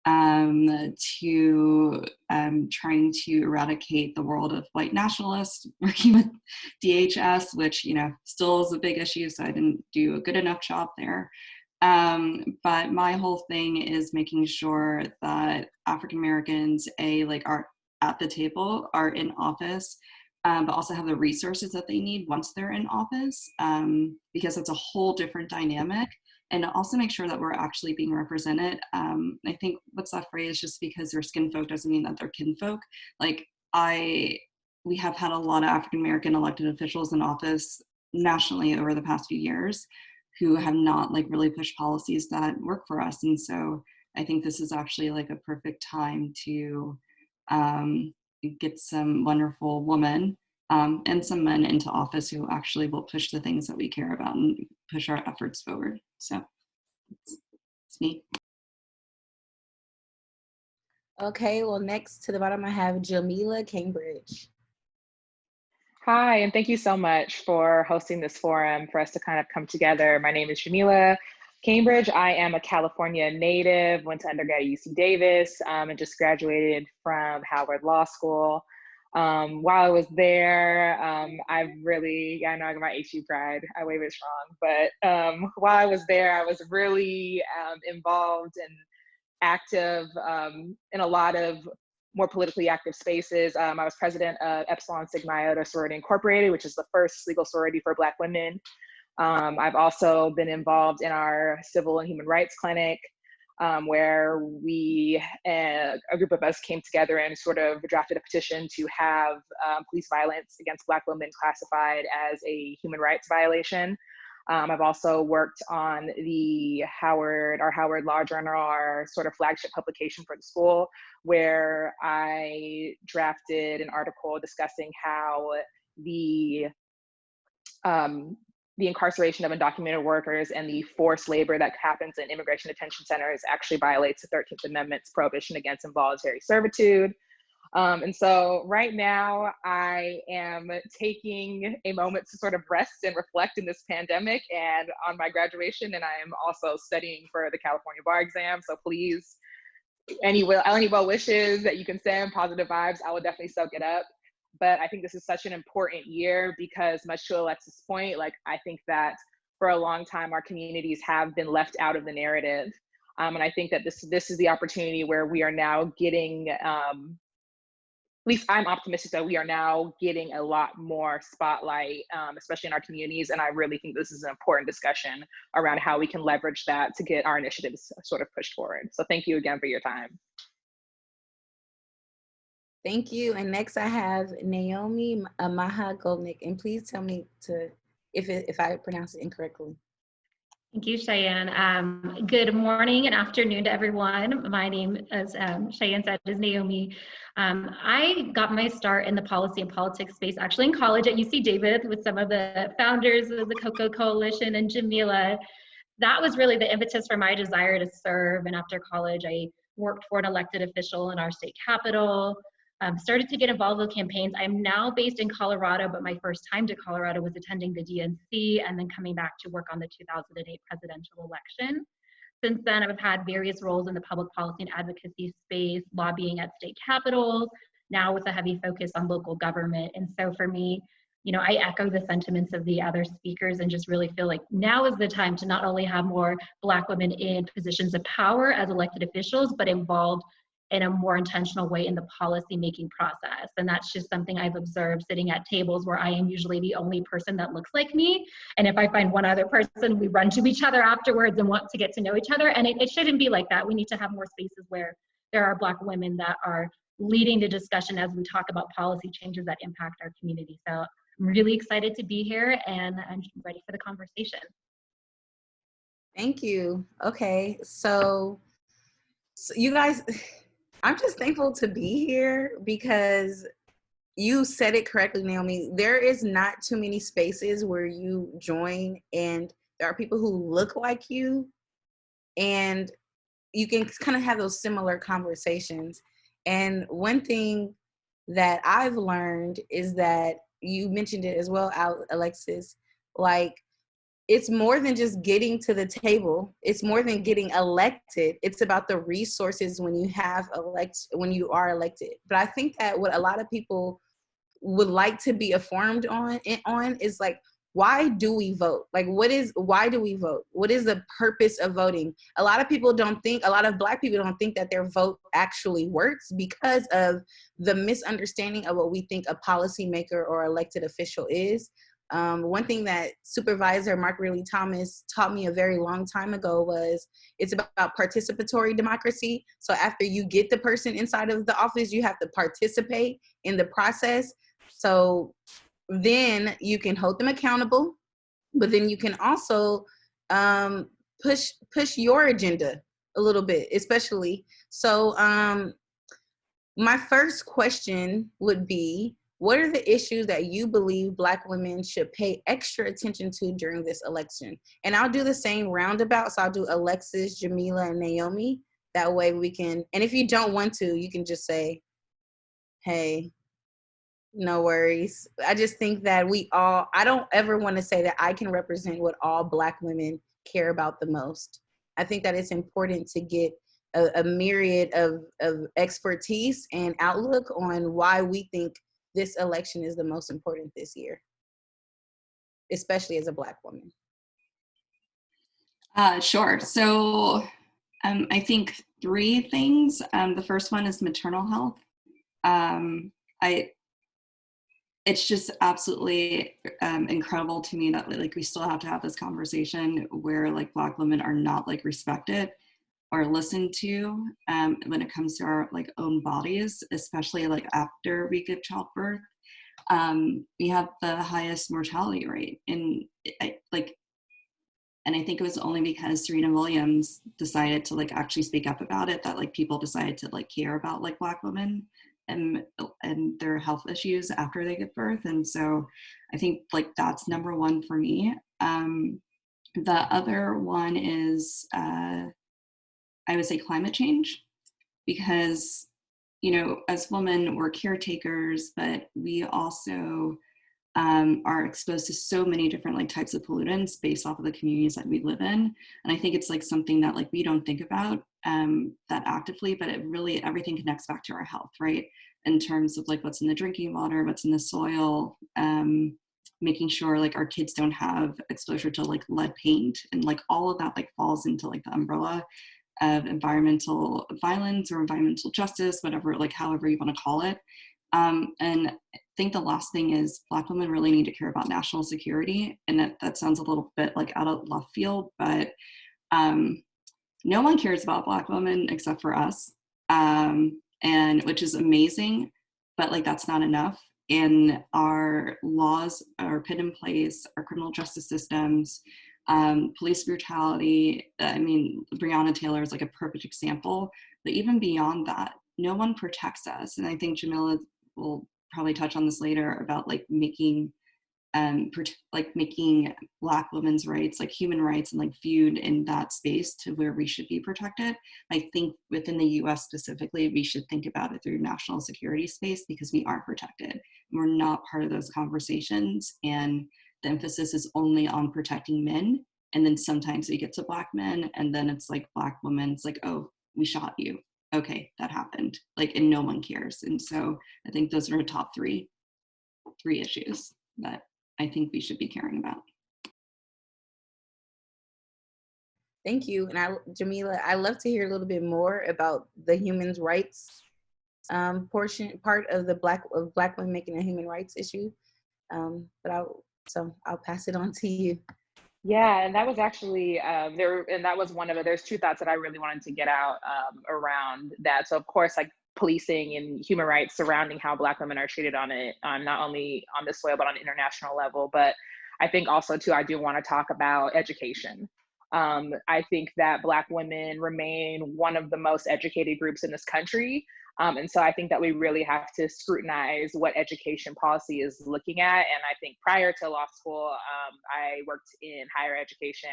to trying to eradicate the world of white nationalists, working with DHS, which, still is a big issue, so I didn't do a good enough job there. But my whole thing is making sure that African Americans, are at the table, are in office, but also have the resources that they need once they're in office, because it's a whole different dynamic. And also make sure that we're actually being represented. I think, what's that phrase? Just because they're skin folk doesn't mean that they're kinfolk. We have had a lot of African American elected officials in office nationally over the past few years who have not really pushed policies that work for us. And so I think this is actually a perfect time to get some wonderful women and some men into office who actually will push the things that we care about and push our efforts forward. So it's me. Okay, well, next to the bottom, I have Jamila Cambridge. Hi, and thank you so much for hosting this forum for us to kind of come together. My name is Jamila Cambridge. I am a California native, went to undergrad at UC Davis, and just graduated from Howard Law School. While I was there, I know I got my HU pride, I wave it strong, but while I was there, I was really involved and active in a lot of more politically active spaces. I was president of Epsilon Sigma Iota Sorority Incorporated, which is the first legal sorority for Black women. I've also been involved in our civil and human rights clinic, where a group of us came together and sort of drafted a petition to have police violence against Black women classified as a human rights violation. I've also worked on our Howard Law Journal, our sort of flagship publication for the school, where I drafted an article discussing how the incarceration of undocumented workers and the forced labor that happens in immigration detention centers actually violates the 13th Amendment's prohibition against involuntary servitude. And so right now I am taking a moment to sort of rest and reflect in this pandemic and on my graduation, and I am also studying for the California bar exam. So please, any well wishes that you can send, positive vibes, I will definitely soak it up. But I think this is such an important year because, much to Alexis' point, I think that for a long time our communities have been left out of the narrative. And I think that this is the opportunity where we are now getting, at least I'm optimistic that we are now getting a lot more spotlight, especially in our communities. And I really think this is an important discussion around how we can leverage that to get our initiatives sort of pushed forward. So thank you again for your time. Thank you. And next I have Naomi Amaha Goldnick. And please tell me if I pronounce it incorrectly. Thank you, Cheyenne. Good morning and afternoon to everyone. My name, as Cheyenne said, is Naomi. I got my start in the policy and politics space actually in college at UC Davis with some of the founders of the Coco Coalition and Jamila. That was really the impetus for my desire to serve. And after college, I worked for an elected official in our state capitol. Started to get involved with campaigns. I'm now based in Colorado, but my first time to Colorado was attending the DNC and then coming back to work on the 2008 presidential election. Since then, I've had various roles in the public policy and advocacy space, lobbying at state capitals, now with a heavy focus on local government. And so for me, I echo the sentiments of the other speakers and just really feel like now is the time to not only have more Black women in positions of power as elected officials, but involved in a more intentional way in the policy making process. And that's just something I've observed sitting at tables where I am usually the only person that looks like me. And if I find one other person, we run to each other afterwards and want to get to know each other. And it shouldn't be like that. We need to have more spaces where there are Black women that are leading the discussion as we talk about policy changes that impact our community. So I'm really excited to be here and I'm ready for the conversation. Thank you. Okay, so you guys, I'm just thankful to be here because you said it correctly, Naomi. There is not too many spaces where you join and there are people who look like you and you can kind of have those similar conversations. And one thing that I've learned is that you mentioned it as well, Alexis, it's more than just getting to the table. It's more than getting elected. It's about the resources when you are elected. But I think that what a lot of people would like to be informed on is like, why do we vote? Like, why do we vote? What is the purpose of voting? A lot of Black people don't think that their vote actually works because of the misunderstanding of what we think a policymaker or elected official is. One thing that Supervisor Mark Ridley Thomas taught me a very long time ago was it's about participatory democracy. So after you get the person inside of the office, you have to participate in the process. So then you can hold them accountable, but then you can also push your agenda a little bit, especially. So my first question would be, what are the issues that you believe Black women should pay extra attention to during this election? And I'll do the same roundabout. So I'll do Alexis, Jamila, and Naomi. That way we can, and if you don't want to, you can just say, hey, no worries. I just think that I don't ever want to say that I can represent what all Black women care about the most. I think that it's important to get a myriad of expertise and outlook on why we think this election is the most important this year, especially as a Black woman. Sure. So I think three things. The first one is maternal health. It's just absolutely incredible to me that like we still have to have this conversation where like Black women are not like respected or listened to when it comes to our like own bodies, especially like after we give childbirth. We have the highest mortality rate and I think it was only because Serena Williams decided to like actually speak up about it that like people decided to like care about like Black women and their health issues after they give birth. And so I think like that's number one for me. The other one is I would say climate change, because you know, as women, we're caretakers, but we also are exposed to so many different like types of pollutants based off of the communities that we live in. And I think it's like something that like we don't think about that actively, but it really, everything connects back to our health, right? In terms of like what's in the drinking water, what's in the soil, making sure like our kids don't have exposure to like lead paint, and like all of that like falls into like the umbrella of environmental violence or environmental justice, whatever, like however you want to call it. And I think the last thing is Black women really need to care about national security. And that sounds a little bit like out of left field, but no one cares about Black women except for us, and which is amazing, but like that's not enough. And our laws are put in place, our criminal justice systems, police brutality. I mean, Breonna Taylor is like a perfect example, but even beyond that, no one protects us. And I think Jamila will probably touch on this later about like making Black women's rights like human rights and like viewed in that space to where we should be protected. I think within the US specifically, we should think about it through national security space, because we aren't protected. We're not part of those conversations, and the emphasis is only on protecting men. And then sometimes we get to Black men, and then it's like Black women, it's like, oh, we shot you. Okay, that happened. Like, and no one cares. And so I think those are the top three issues that I think we should be caring about. Thank you. And Jamila, I'd love to hear a little bit more about the human rights part of the Black women making a human rights issue. But I'll pass it on to you. Yeah, and that was actually there's two thoughts that I really wanted to get out around that. So of course, like policing and human rights surrounding how Black women are treated on it, not only on the soil, but on an international level. But I think also too, I do want to talk about education. I think that Black women remain one of the most educated groups in this country. And so I think that we really have to scrutinize what education policy is looking at. And I think prior to law school, I worked in higher education.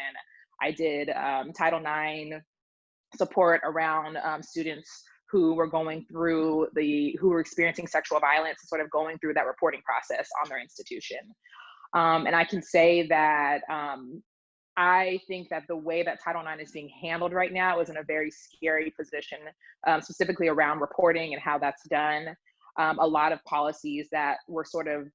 I did Title IX support around students who were who were experiencing sexual violence, and sort of going through that reporting process on their institution. And I can say that I think that the way that Title IX is being handled right now is in a very scary position, specifically around reporting and how that's done. A lot of policies that were sort of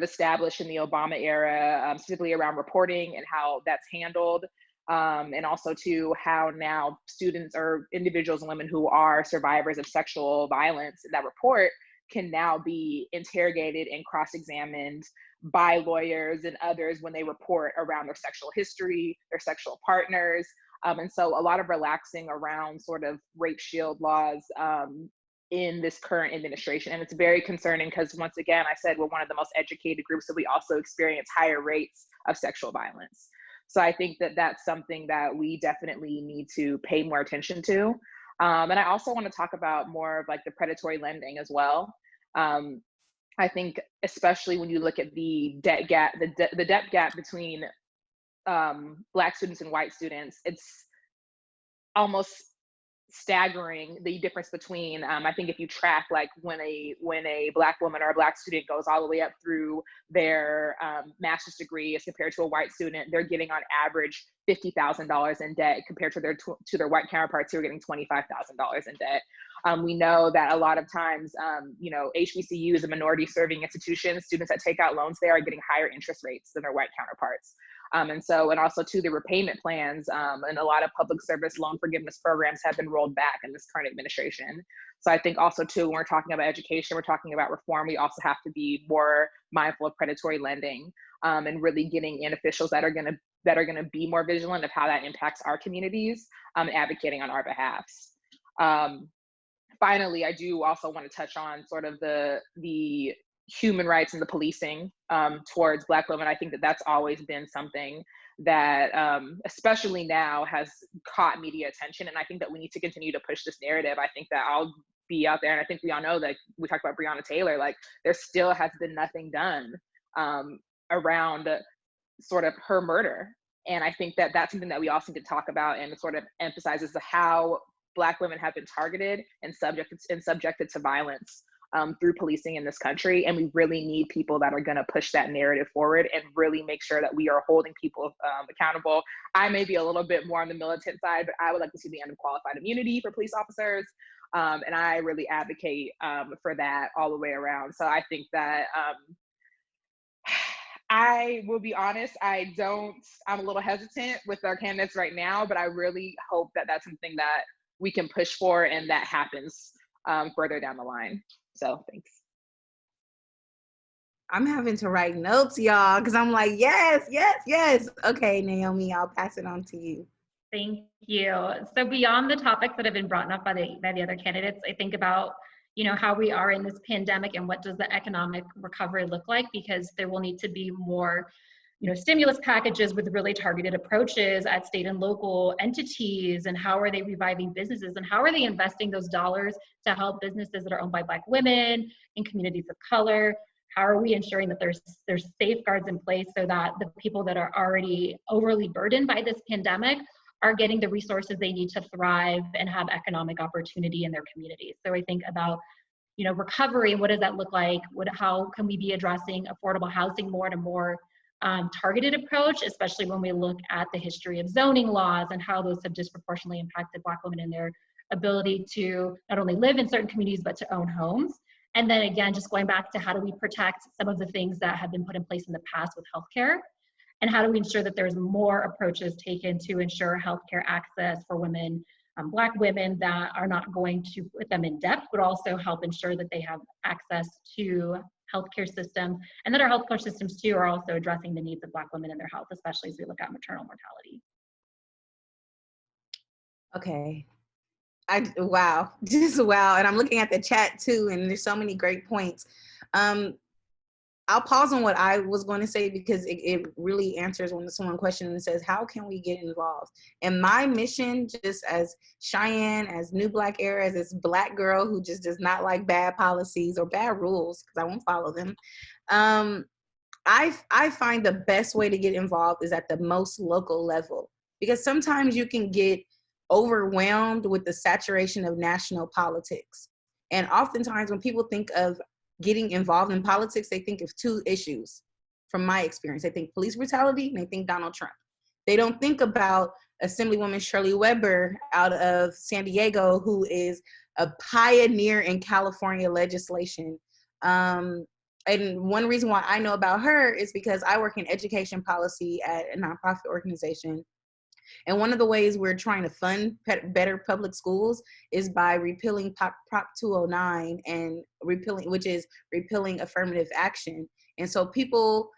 established in the Obama era, specifically around reporting and how that's handled. And also to how now students or individuals and women who are survivors of sexual violence that report can now be interrogated and cross-examined by lawyers and others when they report around their sexual history, their sexual partners. And so a lot of relaxing around sort of rape shield laws in this current administration. And it's very concerning because, once again, I said we're one of the most educated groups, so we also experience higher rates of sexual violence. So I think that that's something that we definitely need to pay more attention to. And I also want to talk about more of like the predatory lending as well. I think especially when you look at the debt gap, the debt gap between Black students and white students, it's almost staggering, the difference between I think if you track like when a Black woman or a Black student goes all the way up through their master's degree as compared to a white student, they're getting on average $50,000 in debt compared to their white counterparts who are getting $25,000 in debt. We know that a lot of times, HBCUs and minority serving institutions, students that take out loans there are getting higher interest rates than their white counterparts. And also to the repayment plans, and a lot of public service loan forgiveness programs have been rolled back in this current administration. So I think also too, when we're talking about education, we're talking about reform, we also have to be more mindful of predatory lending, and really getting in officials that are going to be more vigilant of how that impacts our communities, advocating on our behalfs. Finally, I do also want to touch on sort of the human rights and the policing towards Black women. I think that that's always been something that, especially now, has caught media attention. And I think that we need to continue to push this narrative. I think that I'll be out there, and I think we all know that we talked about Breonna Taylor, like there still has been nothing done around sort of her murder. And I think that that's something that we also need to talk about, and sort of emphasizes how Black women have been targeted and subjected to violence through policing in this country. And we really need people that are going to push that narrative forward and really make sure that we are holding people accountable. I may be a little bit more on the militant side, but I would like to see the end of qualified immunity for police officers. And I really advocate for that all the way around. So I think that I will be honest, I'm a little hesitant with our candidates right now, but I really hope that that's something that we can push for and that happens further down the line. So thanks. I'm having to write notes, y'all, because I'm like, yes. Okay, Naomi, I'll pass it on to you. Thank you. So beyond the topics that have been brought up by the other candidates, I think about, how we are in this pandemic and what does the economic recovery look like, because there will need to be more stimulus packages with really targeted approaches at state and local entities, and how are they reviving businesses, and how are they investing those dollars to help businesses that are owned by Black women and communities of color? How are we ensuring that there's safeguards in place so that the people that are already overly burdened by this pandemic are getting the resources they need to thrive and have economic opportunity in their communities? So I think about recovery. What does that look like? How can we be addressing affordable housing more and a more targeted approach, especially when we look at the history of zoning laws and how those have disproportionately impacted Black women in their ability to not only live in certain communities, but to own homes. And then again, just going back to how do we protect some of the things that have been put in place in the past with healthcare, and how do we ensure that there's more approaches taken to ensure healthcare access for women, Black women, that are not going to put them in debt, but also help ensure that they have access to healthcare systems, and that our healthcare systems too are also addressing the needs of Black women and their health, especially as we look at maternal mortality. Okay. Wow. Just wow. And I'm looking at the chat too, and there's so many great points. I'll pause on what I was going to say because it really answers when someone questions and says, how can we get involved? And my mission, just as Cheyenne, as New Black Era, as this Black girl who just does not like bad policies or bad rules, because I won't follow them, I find the best way to get involved is at the most local level, because sometimes you can get overwhelmed with the saturation of national politics. And oftentimes when people think of getting involved in politics, they think of two issues: from my experience. They think police brutality and they think Donald Trump. They don't think about Assemblywoman Shirley Weber out of San Diego, who is a pioneer in California legislation. And one reason why I know about her is because I work in education policy at a nonprofit organization. And one of the ways we're trying to fund better public schools is by repealing Prop 209 and which is repealing affirmative action. And so people,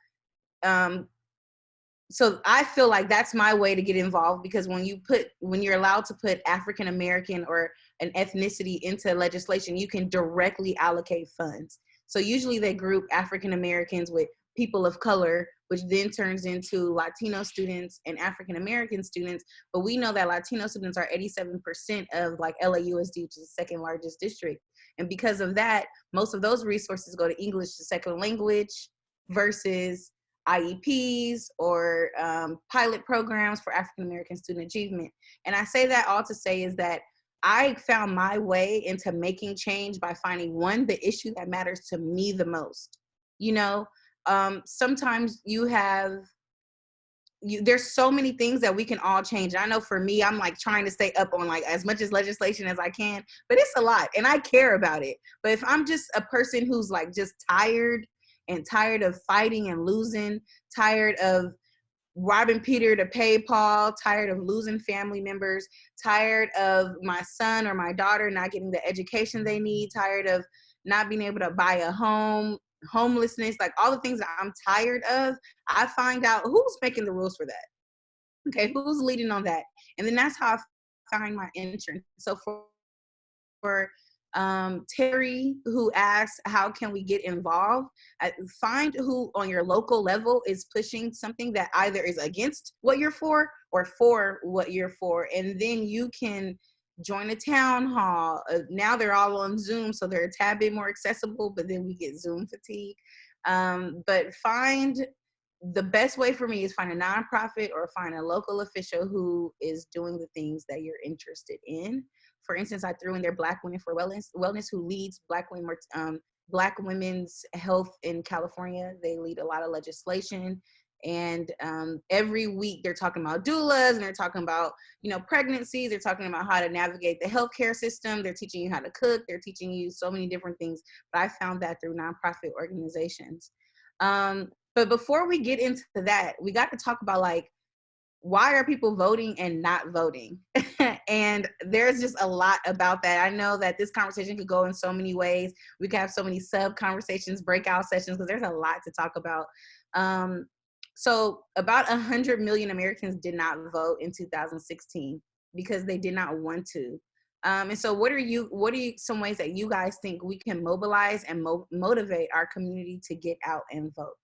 so I feel like that's my way to get involved, because when you're allowed to put African American or an ethnicity into legislation, you can directly allocate funds. So usually they group African Americans with people of color, which then turns into Latino students and African American students. But we know that Latino students are 87% of like LAUSD, which is the second largest district. And because of that, most of those resources go to English as a second language versus IEPs or pilot programs for African American student achievement. And I say that all to say is that I found my way into making change by finding, one, the issue that matters to me the most. You know, sometimes there's so many things that we can all change. And I know for me, I'm like trying to stay up on like as much as legislation as I can, but it's a lot and I care about it. But if I'm just a person who's like just tired of fighting and losing, tired of robbing Peter to pay Paul, tired of losing family members, tired of my son or my daughter not getting the education they need, tired of not being able to buy a home, homelessness, like all the things that I'm tired of, I find out who's making the rules for that. Okay, who's leading on that? And then that's how I find my intern. So for Terry, who asks, how can we get involved? Find who on your local level is pushing something that either is against what you're for or for what you're for. And then you can join a town hall. Now they're all on Zoom, so they're a tad bit more accessible, but then we get Zoom fatigue. But the best way for me is find a nonprofit or find a local official who is doing the things that you're interested in. For instance, I threw in there Black Women for Wellness, who leads Black women's health in California. They lead a lot of legislation. And every week they're talking about doulas and they're talking about, pregnancies. They're talking about how to navigate the healthcare system. They're teaching you how to cook. They're teaching you so many different things. But I found that through nonprofit organizations. But before we get into that, we got to talk about like, why are people voting and not voting? And there's just a lot about that. I know that this conversation could go in so many ways. We could have so many sub conversations, breakout sessions, because there's a lot to talk about. So about 100 million Americans did not vote in 2016 because they did not want to. And so what are some ways that you guys think we can mobilize and motivate our community to get out and vote?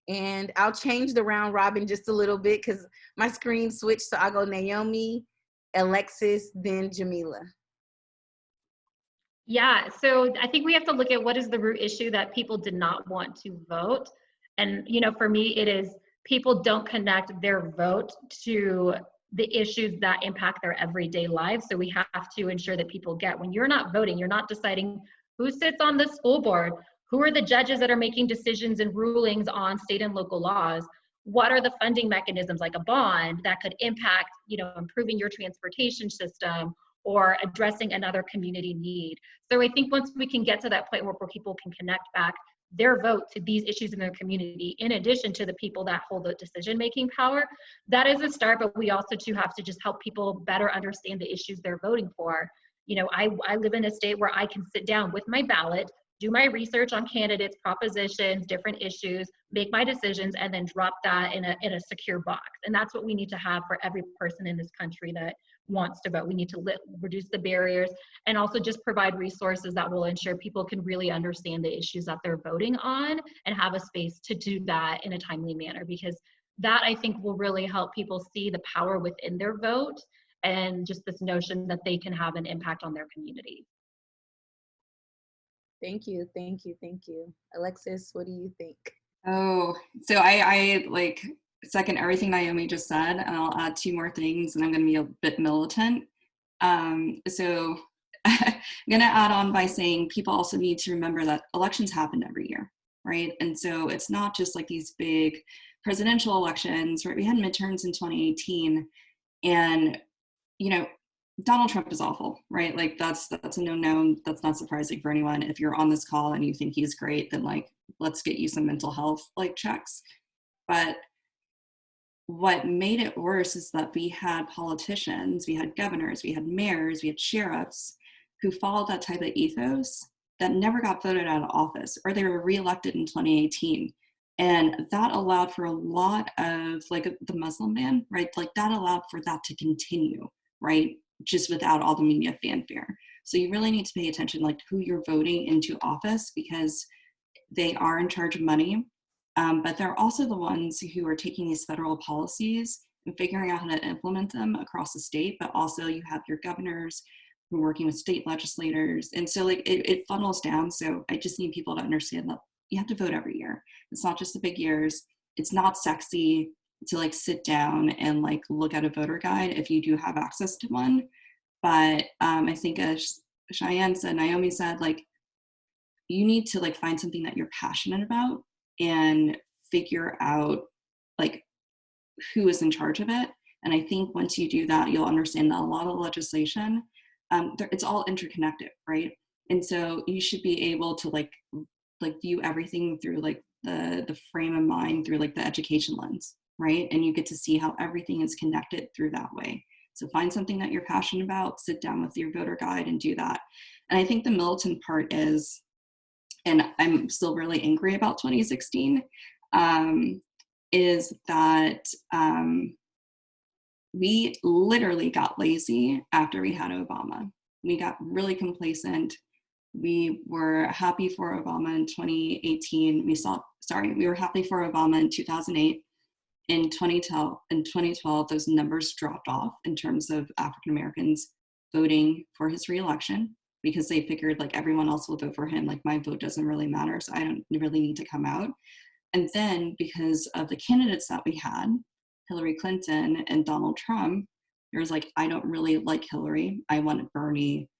And I'll change the round robin just a little bit because my screen switched. So I'll go Naomi, Alexis, then Jamila. Yeah, so I think we have to look at what is the root issue that people did not want to vote. And, for me, it is people don't connect their vote to the issues that impact their everyday lives. So we have to ensure that people get, when you're not voting, you're not deciding who sits on the school board, who are the judges that are making decisions and rulings on state and local laws? What are the funding mechanisms like a bond that could impact, improving your transportation system or addressing another community need? So I think once we can get to that point where people can connect back their vote to these issues in their community, in addition to the people that hold the decision-making power, that is a start, but we also too have to just help people better understand the issues they're voting for. I live in a state where I can sit down with my ballot, do my research on candidates, propositions, different issues, make my decisions, and then drop that in a secure box. And that's what we need to have for every person in this country that wants to vote. We need to reduce the barriers and also just provide resources that will ensure people can really understand the issues that they're voting on and have a space to do that in a timely manner, because that I think will really help people see the power within their vote and just this notion that they can have an impact on their community. Thank you. Alexis, what do you think? Oh, so I like second everything Naomi just said, and I'll add two more things, and I'm going to be a bit militant. So I'm going to add on by saying people also need to remember that elections happen every year. right? And so it's not just like these big presidential elections, right? We had midterms in 2018, and you know, Donald Trump is awful, right? Like that's a no-no. That's not surprising for anyone. If you're on this call and you think he's great, then like let's get you some mental health like checks. But what made it worse is that we had politicians, we had governors, we had mayors, we had sheriffs who followed that type of ethos that never got voted out of office, or they were reelected in 2018. And that allowed for a lot of like the Muslim ban, right? Like that allowed for that to continue, right? Just without all the media fanfare. So you really need to pay attention like who you're voting into office, because they are in charge of money. But they're also the ones who are taking these federal policies and figuring out how to implement them across the state. But also you have your governors who are working with state legislators. And so like it funnels down. So I just need people to understand that you have to vote every year. It's not just the big years. It's not sexy to like sit down and like look at a voter guide if you do have access to one. But I think as Cheyenne said, Naomi said, like, you need to like find something that you're passionate about and figure out like who is in charge of it. And I think once you do that, you'll understand that a lot of legislation, it's all interconnected, right? And so you should be able to like view everything through like the frame of mind through like the education lens, right? And you get to see how everything is connected through that way. So find something that you're passionate about, sit down with your voter guide and do that. And I think the militant part is, and I'm still really angry about 2016, is that we literally got lazy after we had Obama. We got really complacent. We were happy for Obama in 2018. We were happy for Obama in 2008. In 2012, those numbers dropped off in terms of African Americans voting for his reelection, because they figured like everyone else will vote for him, like my vote doesn't really matter, so I don't really need to come out. And then because of the candidates that we had, Hillary Clinton and Donald Trump, there was like, I don't really like Hillary, I want Bernie.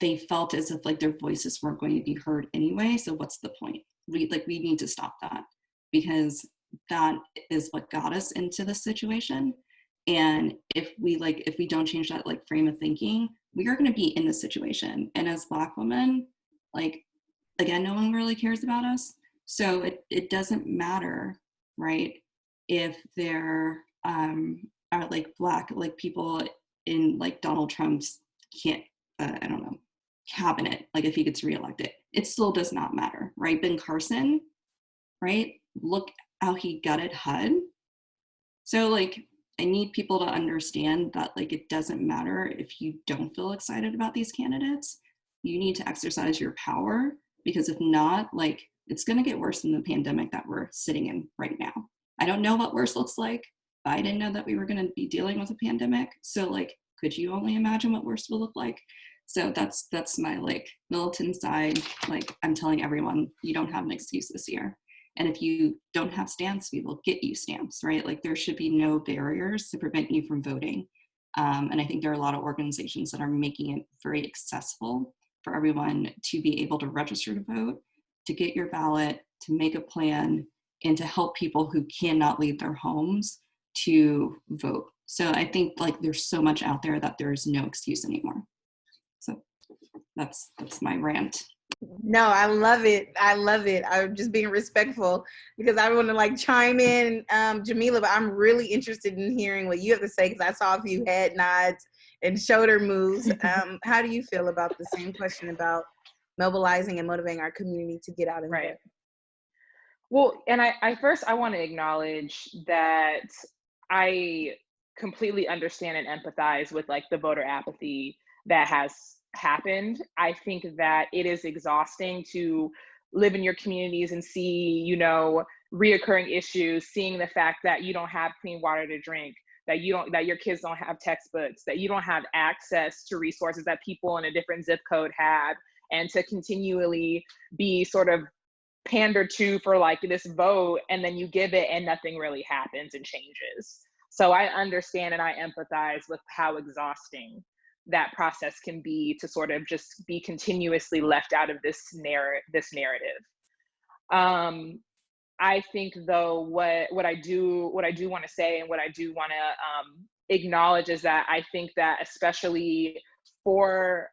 They felt as if like their voices weren't going to be heard anyway, so what's the point? We need to stop that, because that is what got us into this situation. And if we don't change that like frame of thinking, we are going to be in this situation. And as Black women, like, again, no one really cares about us. So it doesn't matter, right? If there are like Black, like people in like Donald Trump's I don't know, cabinet, like if he gets reelected, it still does not matter, right? Ben Carson, right? Look how he gutted HUD. So like, I need people to understand that like it doesn't matter if you don't feel excited about these candidates. You need to exercise your power, because if not, like it's going to get worse than the pandemic that we're sitting in right now. I don't know what worse looks like, but I didn't know that we were going to be dealing with a pandemic. So like, could you only imagine what worse will look like? So that's my like militant side. Like I'm telling everyone, you don't have an excuse this year. And if you don't have stamps, we will get you stamps, right? Like there should be no barriers to prevent you from voting. And I think there are a lot of organizations that are making it very accessible for everyone to be able to register to vote, to get your ballot, to make a plan, and to help people who cannot leave their homes to vote. So I think like there's so much out there that there's no excuse anymore. So that's my rant. No, I love it. I love it. I'm just being respectful because I want to like chime in, Jamila, but I'm really interested in hearing what you have to say because I saw a few head nods and shoulder moves. How do you feel about the same question about mobilizing and motivating our community to get out and vote? Well, and I first want to acknowledge that I completely understand and empathize with like the voter apathy that has happened. I think that it is exhausting to live in your communities and see, you know, reoccurring issues, seeing the fact that you don't have clean water to drink, that your kids don't have textbooks, that you don't have access to resources that people in a different zip code have, and to continually be sort of pandered to for like this vote, and then you give it and nothing really happens and changes. So I understand and I empathize with how exhausting that process can be, to sort of just be continuously left out of this narrative. I think though, what I do want to say and what I do want to acknowledge is that I think that especially for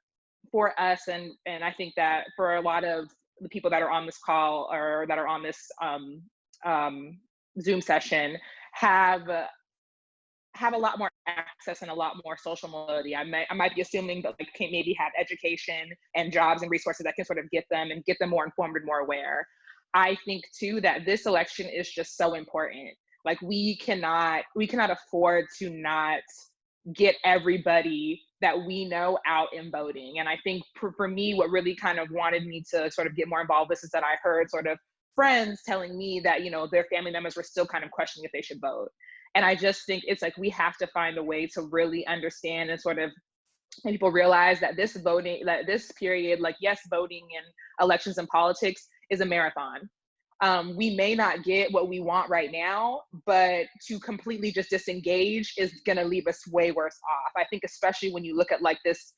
us, and I think that for a lot of the people that are on this call or that are on this Zoom session, have a lot more access and a lot more social mobility. I might be assuming, but like maybe have education and jobs and resources that can sort of get them more informed and more aware. I think too that this election is just so important. Like we cannot afford to not get everybody that we know out and voting. And I think for me, what really kind of wanted me to sort of get more involved with this is that I heard sort of friends telling me that, you know, their family members were still kind of questioning if they should vote. And I just think it's like we have to find a way to really understand and sort of make people realize that this period, like, yes, voting and elections and politics is a marathon. We may not get what we want right now, but to completely just disengage is going to leave us way worse off. I think especially when you look at like this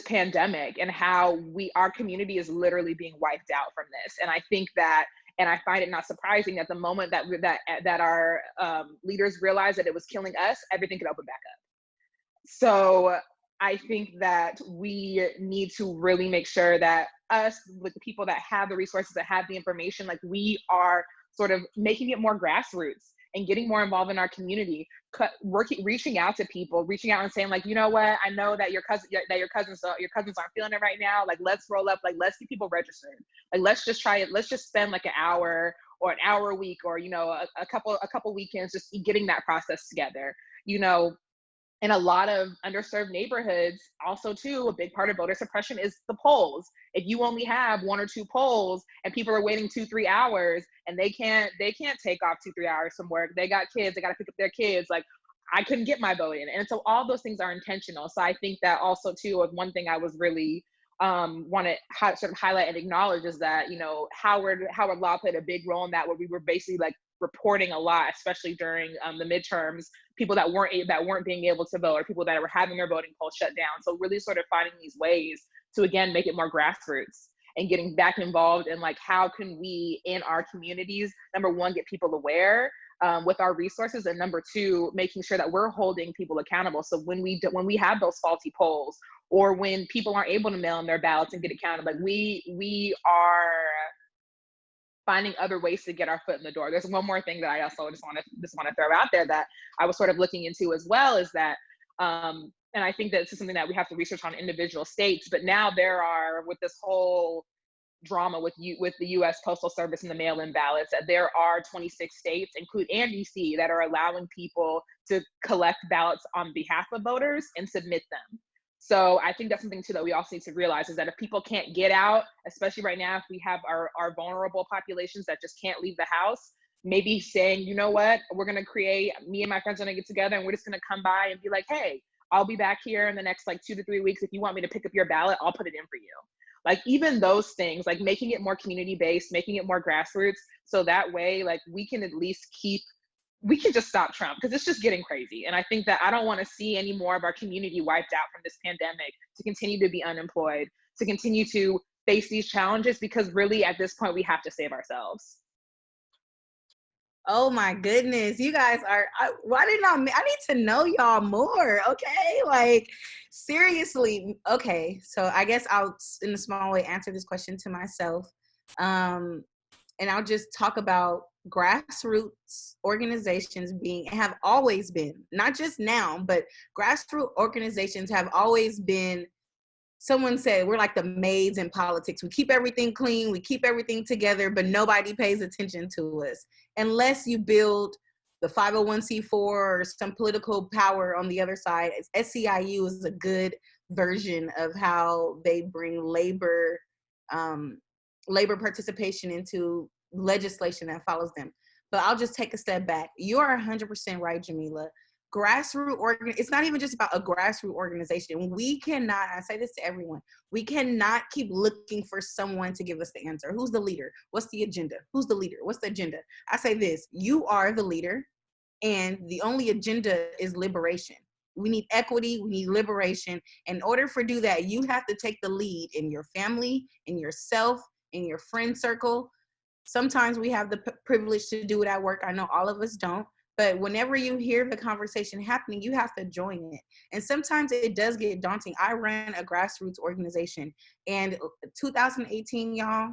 pandemic and how our community is literally being wiped out from this. And I think that, and I find it not surprising that the moment that our leaders realized that it was killing us, everything could open back up. So I think that we need to really make sure that us, with the people that have the resources, that have the information, like we are sort of making it more grassroots and getting more involved in our community, reaching out to people, reaching out and saying like, you know what, I know that your cousins aren't feeling it right now. Like, let's roll up, like, let's get people registered. Like, let's just try it. Let's just spend like an hour or an hour a week, or, you know, a couple weekends, just getting that process together, you know. In a lot of underserved neighborhoods, also too, a big part of voter suppression is the polls. If you only have 1 or 2 polls and people are waiting 2-3 hours and they can't take off 2-3 hours from work, they got kids, they got to pick up their kids, like, I couldn't get my vote in. And so all those things are intentional. So I think that also too, one thing I was really want to sort of highlight and acknowledge is that, you know, Howard Law played a big role in that, where we were basically like reporting a lot, especially during the midterms, people that weren't being able to vote, or people that were having their voting polls shut down. So really sort of finding these ways to, again, make it more grassroots and getting back involved in like, how can we in our communities, number one, get people aware with our resources, and number two, making sure that we're holding people accountable. So when we have those faulty polls, or when people aren't able to mail in their ballots and get it counted, like we are finding other ways to get our foot in the door. There's one more thing that I also just want to throw out there that I was sort of looking into as well, is that, and I think that this is something that we have to research on individual states, but now there are, with this whole drama with the U.S. Postal Service and the mail-in ballots, that there are 26 states, and DC, that are allowing people to collect ballots on behalf of voters and submit them. So I think that's something too that we also need to realize, is that if people can't get out, especially right now, if we have our vulnerable populations that just can't leave the house, maybe saying, you know what, me and my friends are gonna get together and we're just gonna come by and be like, hey, I'll be back here in the next like 2 to 3 weeks. If you want me to pick up your ballot, I'll put it in for you. Like, even those things, like making it more community-based, making it more grassroots, so that way, like, we can at least just stop Trump, because it's just getting crazy. And I think that I don't want to see any more of our community wiped out from this pandemic, to continue to be unemployed, to continue to face these challenges, because really at this point we have to save ourselves. Oh my goodness, you guys are, I need to know y'all more, okay? Like, seriously. Okay, so I guess I'll, in a small way, answer this question to myself. And I'll just talk about grassroots organizations have always been, not just now, but grassroots organizations have always been, someone said, we're like the maids in politics. We keep everything clean, we keep everything together, but nobody pays attention to us. Unless you build the 501c4 or some political power on the other side. SEIU is a good version of how they bring labor participation into legislation that follows them. But I'll just take a step back. You are 100% right, Jamila. It's not even just about a grassroots organization. We cannot, I say this to everyone, we cannot keep looking for someone to give us the answer. Who's the leader? What's the agenda? Who's the leader? What's the agenda? I say this, you are the leader, and the only agenda is liberation. We need equity, we need liberation. In order for do that, you have to take the lead in your family, in yourself, in your friend circle. Sometimes we have the privilege to do it at work. I know all of us don't. But whenever you hear the conversation happening, you have to join it. And sometimes it does get daunting. I ran a grassroots organization, and 2018, y'all,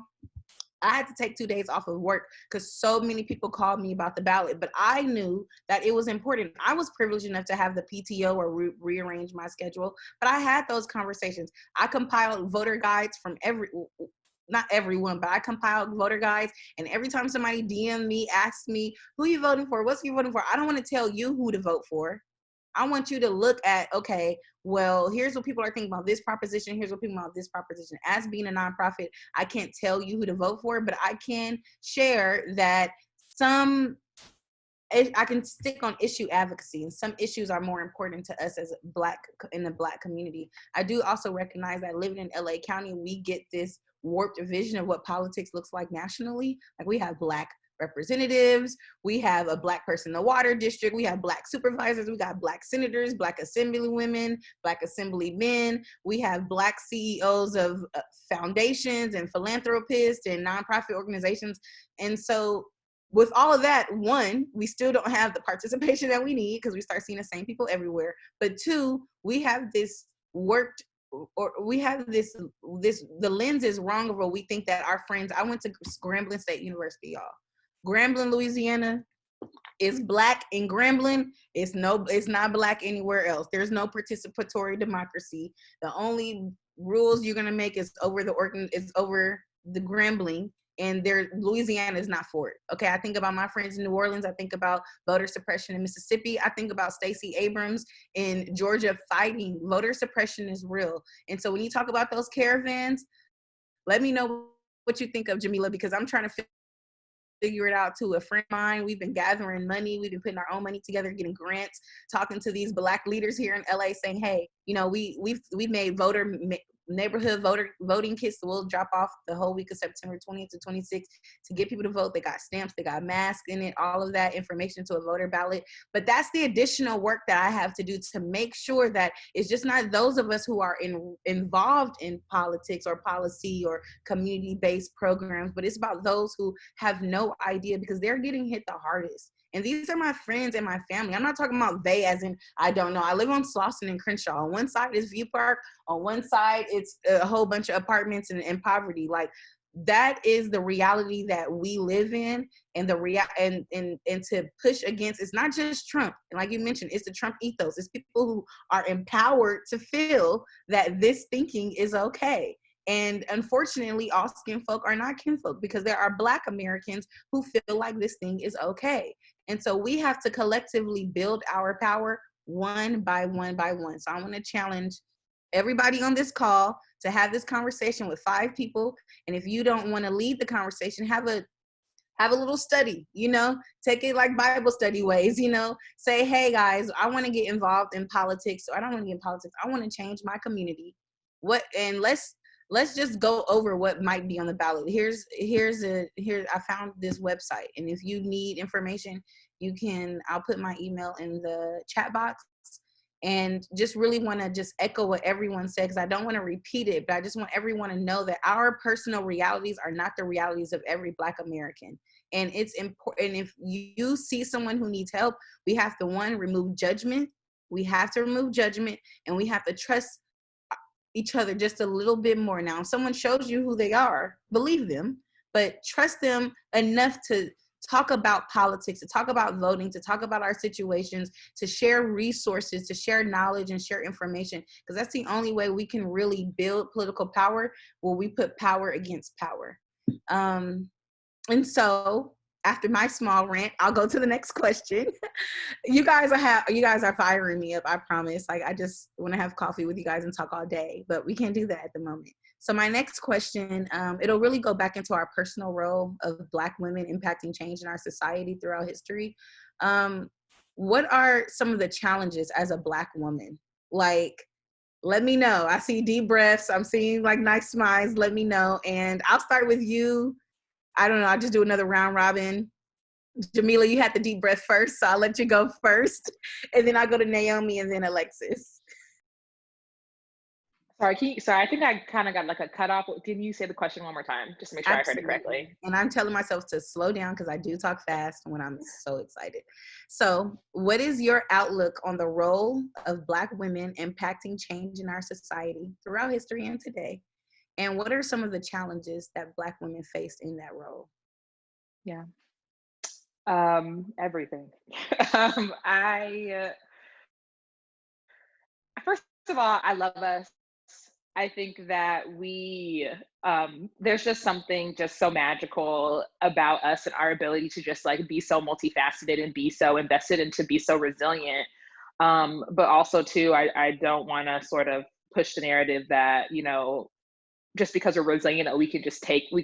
I had to take 2 days off of work because so many people called me about the ballot, but I knew that it was important. I was privileged enough to have the PTO or rearrange my schedule, but I had those conversations. I compiled voter guides from not everyone, but I compiled voter guides. And every time somebody DM me, asks me, who you voting for? What's you voting for? I don't want to tell you who to vote for. I want you to look at, okay, well, here's what people are thinking about this proposition. Here's what people about this proposition. As being a nonprofit, I can't tell you who to vote for, but I can share that I can stick on issue advocacy, and some issues are more important to us as in the Black community. I do also recognize that living in LA County, we get this warped vision of what politics looks like nationally. Like, we have Black representatives, we have a Black person in the water district, we have Black supervisors, we got Black senators, Black assemblywomen, Black assemblymen, we have Black CEOs of foundations and philanthropists and nonprofit organizations. And so with all of that, one, we still don't have the participation that we need because we start seeing the same people everywhere. But two, we have this the lens is wrong of what we think that our friends. I went to Grambling State University, y'all. Grambling, Louisiana is Black in Grambling. It's not Black anywhere else. There's no participatory democracy. The only rules you're gonna make is over the Grambling, and Louisiana is not for it. Okay, I think about my friends in New Orleans. I think about voter suppression in Mississippi. I think about Stacey Abrams in Georgia fighting. Voter suppression is real. And so when you talk about those caravans, let me know what you think of, Jamila, because I'm trying to figure it out too. A friend of mine, we've been gathering money, we've been putting our own money together, getting grants, talking to these Black leaders here in LA, saying, hey, we've made neighborhood voting kits that we'll drop off the whole week of September 20th to 26th to get people to vote. They got stamps, they got masks in it, all of that information to a voter ballot. But that's the additional work that I have to do to make sure that it's just not those of us who are involved in politics or policy or community-based programs, but it's about those who have no idea, because they're getting hit the hardest. And these are my friends and my family. I'm not talking about they as in, I don't know. I live on Slauson and Crenshaw. On one side is View Park. On one side, it's a whole bunch of apartments and poverty. Like, that is the reality that we live in. And and to push against, it's not just Trump. And like you mentioned, it's the Trump ethos. It's people who are empowered to feel that this thinking is okay. And unfortunately, all skin folk are not kinfolk, because there are Black Americans who feel like this thing is okay. And so we have to collectively build our power one by one by one. So I want to challenge everybody on this call to have this conversation with 5 people. And if you don't want to lead the conversation, have a little study, take it like Bible study ways, say, hey guys, I want to get involved in politics. So I don't want to get in politics. I want to change my community. And let's just go over what might be on the ballot. I found this website, and if you need information, I'll put my email in the chat box. And just really want to just echo what everyone said, because I don't want to repeat it, but I just want everyone to know that our personal realities are not the realities of every Black American. And it's important, if you see someone who needs help, we have to, remove judgment. We have to remove judgment, and we have to trust each other just a little bit more. Now, if someone shows you who they are, believe them, but trust them enough to talk about politics, to talk about voting, to talk about our situations, to share resources, to share knowledge and share information, because that's the only way we can really build political power, where we put power against power. And so after my small rant, I'll go to the next question. You guys are firing me up, I promise. Like, I just want to have coffee with you guys and talk all day, but we can't do that at the moment. So my next question, it'll really go back into our personal role of Black women impacting change in our society throughout history. What are some of the challenges as a Black woman? Like, let me know. I see deep breaths. I'm seeing like nice smiles. Let me know. And I'll start with you. I don't know. I'll just do another round robin. Jamila, you had the deep breath first, so I'll let you go first. And then I'll go to Naomi and then Alexis. Sorry, I think I kind of got like a cutoff. Can you say the question one more time, just to make sure I heard it correctly? Absolutely. And I'm telling myself to slow down because I do talk fast when I'm so excited. So, what is your outlook on the role of Black women impacting change in our society throughout history and today? And what are some of the challenges that Black women faced in that role? Yeah. Everything. I First of all, I love us. I think that there's just something just so magical about us and our ability to just like be so multifaceted and be so invested and to be so resilient. But also too, I don't want to sort of push the narrative that, just because we're resilient, that we can just take and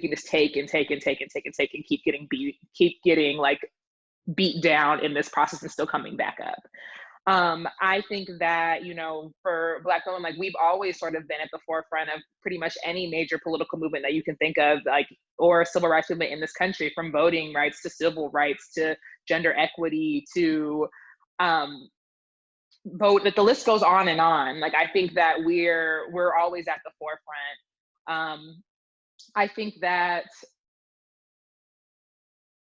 take and take and take and take and keep getting like beat down in this process and still coming back up. I think that, for Black women, like we've always sort of been at the forefront of pretty much any major political movement that you can think of, like, or civil rights movement in this country, from voting rights to civil rights to gender equity to vote, that the list goes on and on. Like, I think that we're always at the forefront. I think that,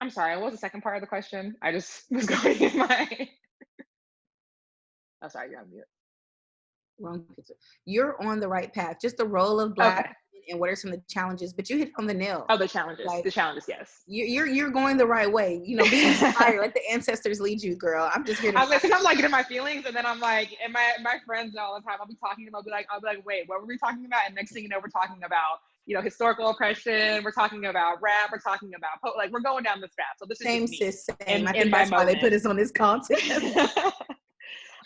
I'm sorry, what was the second part of the question? I just was going in my, oh, sorry, you're on mute. Wrong picture. You're on the right path. Just the role of Black Okay. women and what are some of the challenges, but you hit on the nail. Oh, the challenges. Like, The challenges, yes. You're going the right way. Be inspired. Let the ancestors lead you, girl. I'm just here to. I'm like getting my feelings, and then I'm like, and my friends know all the time. I'll be talking to them. I'll be like, wait, what were we talking about? And next thing you know, we're talking about historical oppression. We're talking about rap. We're talking about like we're going down this path. So this is Same, just me. sis. Same. I In think my that's why they moment. put us on this content.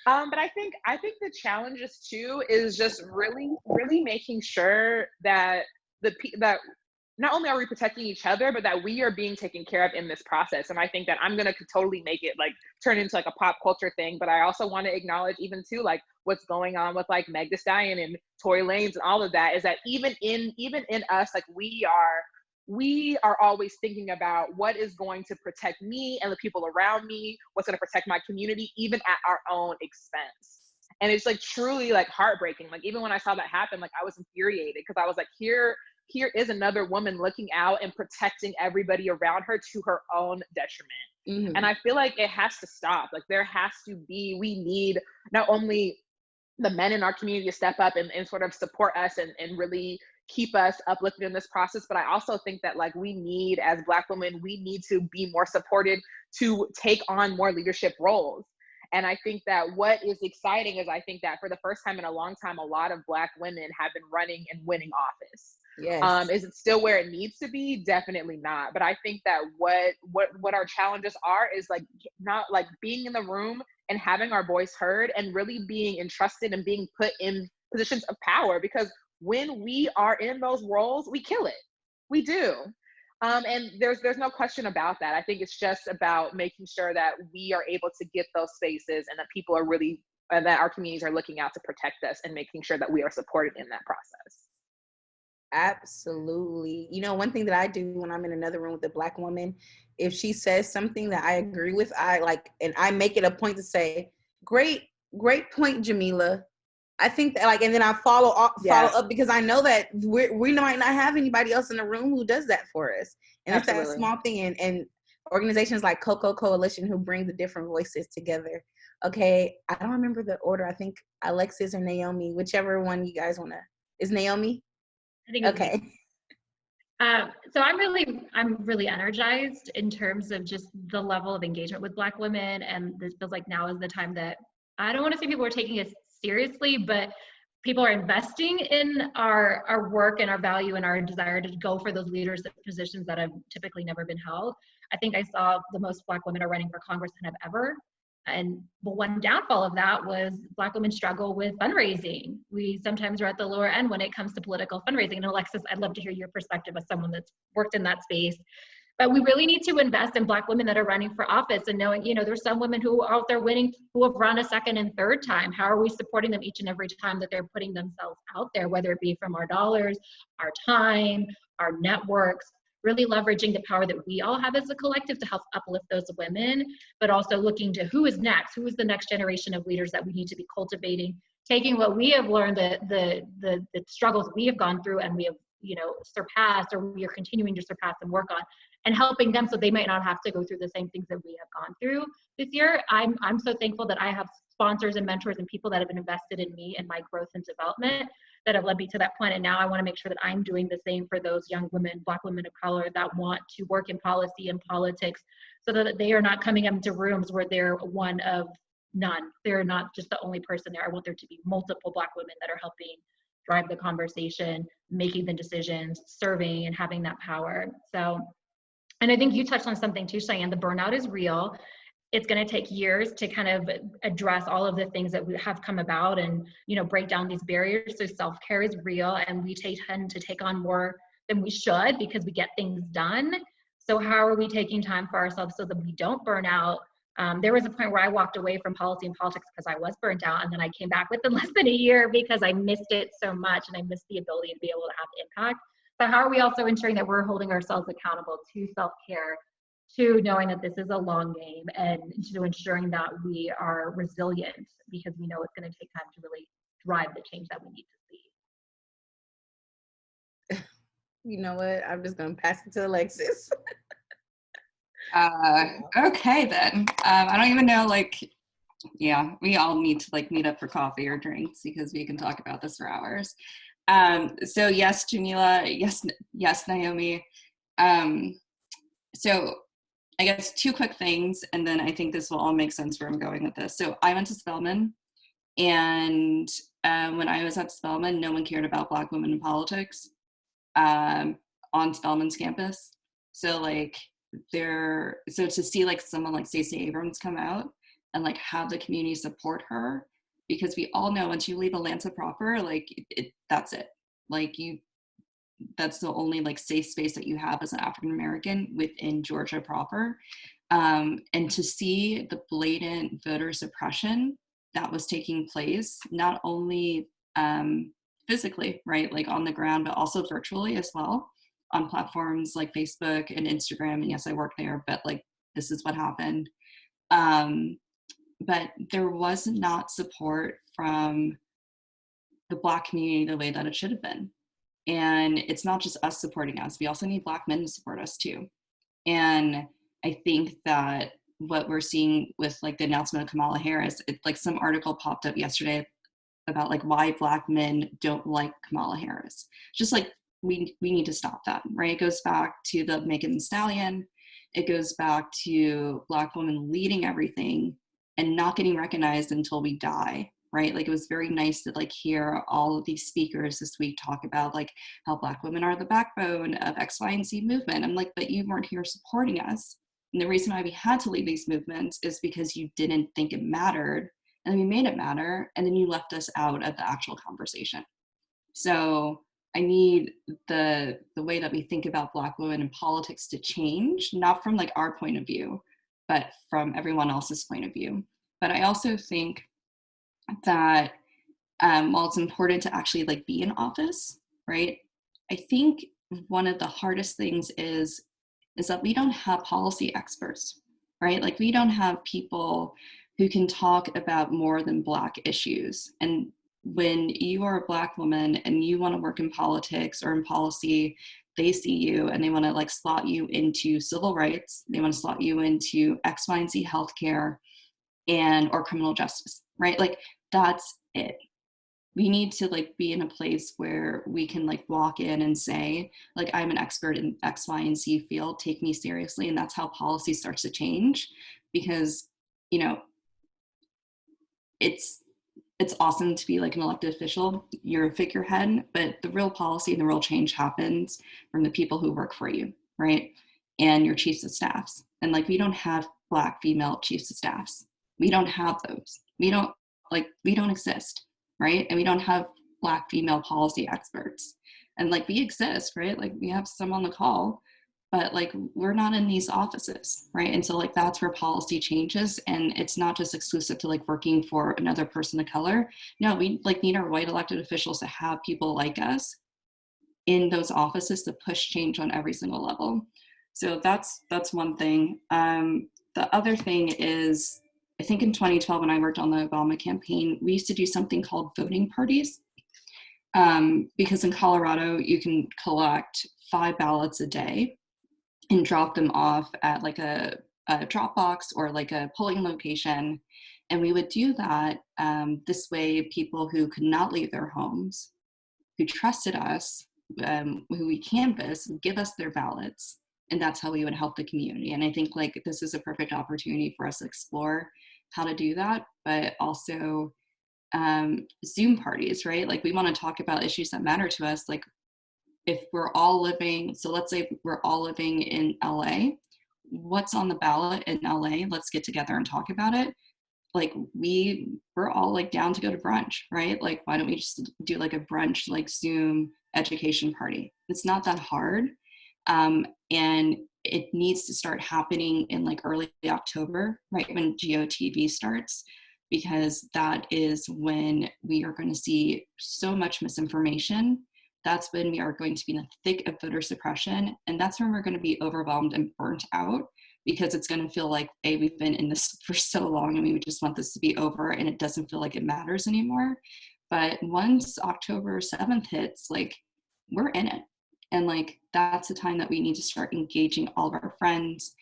But I think the challenges too is just really, really making sure that that not only are we protecting each other, but that we are being taken care of in this process. And I think that I'm gonna totally make it like turn into like a pop culture thing. But I also want to acknowledge even too like what's going on with like Meg Thee Stallion and Tory Lanez and all of that, is that even in us, like we are always thinking about what is going to protect me and the people around me, what's going to protect my community, even at our own expense. And it's like truly like heartbreaking. Like even when I saw that happen, like I was infuriated because I was like, here is another woman looking out and protecting everybody around her to her own detriment. Mm-hmm. And I feel like it has to stop. Like we need not only the men in our community to step up and sort of support us and really keep us uplifted in this process. But I also think that like we need, as Black women, we need to be more supported to take on more leadership roles. And I think that what is exciting is I think that for the first time in a long time, a lot of Black women have been running and winning office. Yes. Is it still where it needs to be? Definitely not. But I think that what our challenges are is like not like being in the room and having our voice heard and really being entrusted and being put in positions of power, because when we are in those roles, we kill it. We do. And there's no question about that. I think it's just about making sure that we are able to get those spaces and that people are really, and that our communities are looking out to protect us and making sure that we are supported in that process. Absolutely. One thing that I do when I'm in another room with a Black woman, if she says something that I agree with, and I make it a point to say, great point, Jamila. I think that and then I follow up because I know that we might not have anybody else in the room who does that for us. And Absolutely. It's that small thing. And organizations like Coco Coalition who bring the different voices together. Okay. I don't remember the order. I think Alexis or Naomi, whichever one you guys want to, is Naomi? I think okay. So I'm really energized in terms of just the level of engagement with Black women, and this feels like now is the time that I don't want to say people are taking it seriously, but people are investing in our work and our value and our desire to go for those leadership positions that have typically never been held. I think I saw the most Black women are running for Congress than have ever. And the one downfall of that was Black women struggle with fundraising. We sometimes are at the lower end when it comes to political fundraising. And Alexis, I'd love to hear your perspective as someone that's worked in that space. But we really need to invest in Black women that are running for office and knowing, there's some women who are out there winning who have run a second and third time. How are we supporting them each and every time that they're putting themselves out there, whether it be from our dollars, our time, our networks, really leveraging the power that we all have as a collective to help uplift those women, but also looking to who is next, who is the next generation of leaders that we need to be cultivating taking what we have learned, the struggles we have gone through and we have, you know, surpassed, or we are continuing to surpass and work on, and helping them so they might not have to go through the same things that we have gone through this year. I'm so thankful that I have sponsors and mentors and people that have been invested in me and my growth and development that have led me to that point. And now I want to make sure that I'm doing the same for those young women, Black women of color, that want to work in policy and politics, so that they are not coming into rooms where they're one of none. They're not just the only person there. I want there to be multiple Black women that are helping drive the conversation, making the decisions, serving, and having that power. So, and I think you touched on something too, Cheyenne. The burnout is real. It's going to take years to kind of address all of the things that we have come about and, you know, break down these barriers. So self-care is real, and we tend to take on more than we should because we get things done. So how are we taking time for ourselves so that we don't burn out? There was a point where I walked away from policy and politics because I was burnt out, and then I came back within less than a year because I missed it so much and I missed the ability to be able to have impact. So how are we also ensuring that we're holding ourselves accountable to self-care, to knowing that this is a long game, and to ensuring that we are resilient because we know it's going to take time to really drive the change that we need to see. You know what? I'm just going to pass it to Alexis. Okay then. I don't even know, like, yeah, we all need to like meet up for coffee or drinks because we can talk about this for hours. So yes, Jamila, yes, Naomi. So I guess two quick things, and then I think this will all make sense where I'm going with this. So I went to Spelman, and when I was at Spelman, no one cared about Black women in politics on Spelman's campus. So like so to see like someone like Stacey Abrams come out and like have the community support her, because we all know once you leave Atlanta proper, like that's it. Like that's the only like safe space that you have as an African American within Georgia proper. And to see the blatant voter suppression that was taking place, not only physically, right, like on the ground, but also virtually as well on platforms like Facebook and Instagram. And yes, I work there, but like this is what happened. But there was not support from the Black community the way that it should have been. And it's not just us supporting us. We also need Black men to support us too. And I think that what we're seeing with like the announcement of Kamala Harris, it's like some article popped up yesterday about like why Black men don't like Kamala Harris. Just like we need to stop that, right? It goes back to the Megan Thee Stallion. It goes back to Black women leading everything and not getting recognized until we die, right? Like it was very nice to like hear all of these speakers this week talk about like how Black women are the backbone of X, Y, and Z movement. I'm like, but you weren't here supporting us. And the reason why we had to leave these movements is because you didn't think it mattered, and then we made it matter, and then you left us out of the actual conversation. So I need the way that we think about Black women in politics to change, not from like our point of view, but from everyone else's point of view. But I also think that while it's important to actually like be in office, right? I think one of the hardest things is that we don't have policy experts, right? Like we don't have people who can talk about more than Black issues. And when you are a Black woman and you want to work in politics or in policy, they see you and they want to like slot you into civil rights. They want to slot you into X, Y, and Z healthcare or criminal justice, right? Like that's it. We need to like be in a place where we can like walk in and say, like, I'm an expert in X, Y, and Z field, take me seriously. And that's how policy starts to change, because, you know, it's awesome to be like an elected official, you're a figurehead, but the real policy and the real change happens from the people who work for you, right? And your chiefs of staffs. And like, we don't have Black female chiefs of staffs. We don't have those. We don't exist, right? And we don't have Black female policy experts. And like, we exist, right? Like we have some on the call, but like we're not in these offices, right? And so like that's where policy changes, and it's not just exclusive to like working for another person of color. No, we like need our white elected officials to have people like us in those offices to push change on every single level. So that's one thing. The other thing is, I think in 2012 when I worked on the Obama campaign, we used to do something called voting parties. Because in Colorado, you can collect 5 ballots a day and drop them off at like a drop box or like a polling location. And we would do that this way, people who could not leave their homes, who trusted us, who we canvassed, would give us their ballots. And that's how we would help the community. And I think like this is a perfect opportunity for us to explore how to do that, but also Zoom parties, right? Like we want to talk about issues that matter to us. Like if we're all living, so let's say we're all living in LA, what's on the ballot in LA? Let's get together and talk about it. Like we're all like down to go to brunch, right? Like why don't we just do like a brunch, like Zoom education party? It's not that hard. And it needs to start happening in like early October, right when GOTV starts, because that is when we are going to see so much misinformation. That's when we are going to be in the thick of voter suppression. And that's when we're going to be overwhelmed and burnt out, because it's going to feel like, we've been in this for so long and we would just want this to be over, and it doesn't feel like it matters anymore. But once October 7th hits, like we're in it. And like, that's the time that we need to start engaging all of our friends,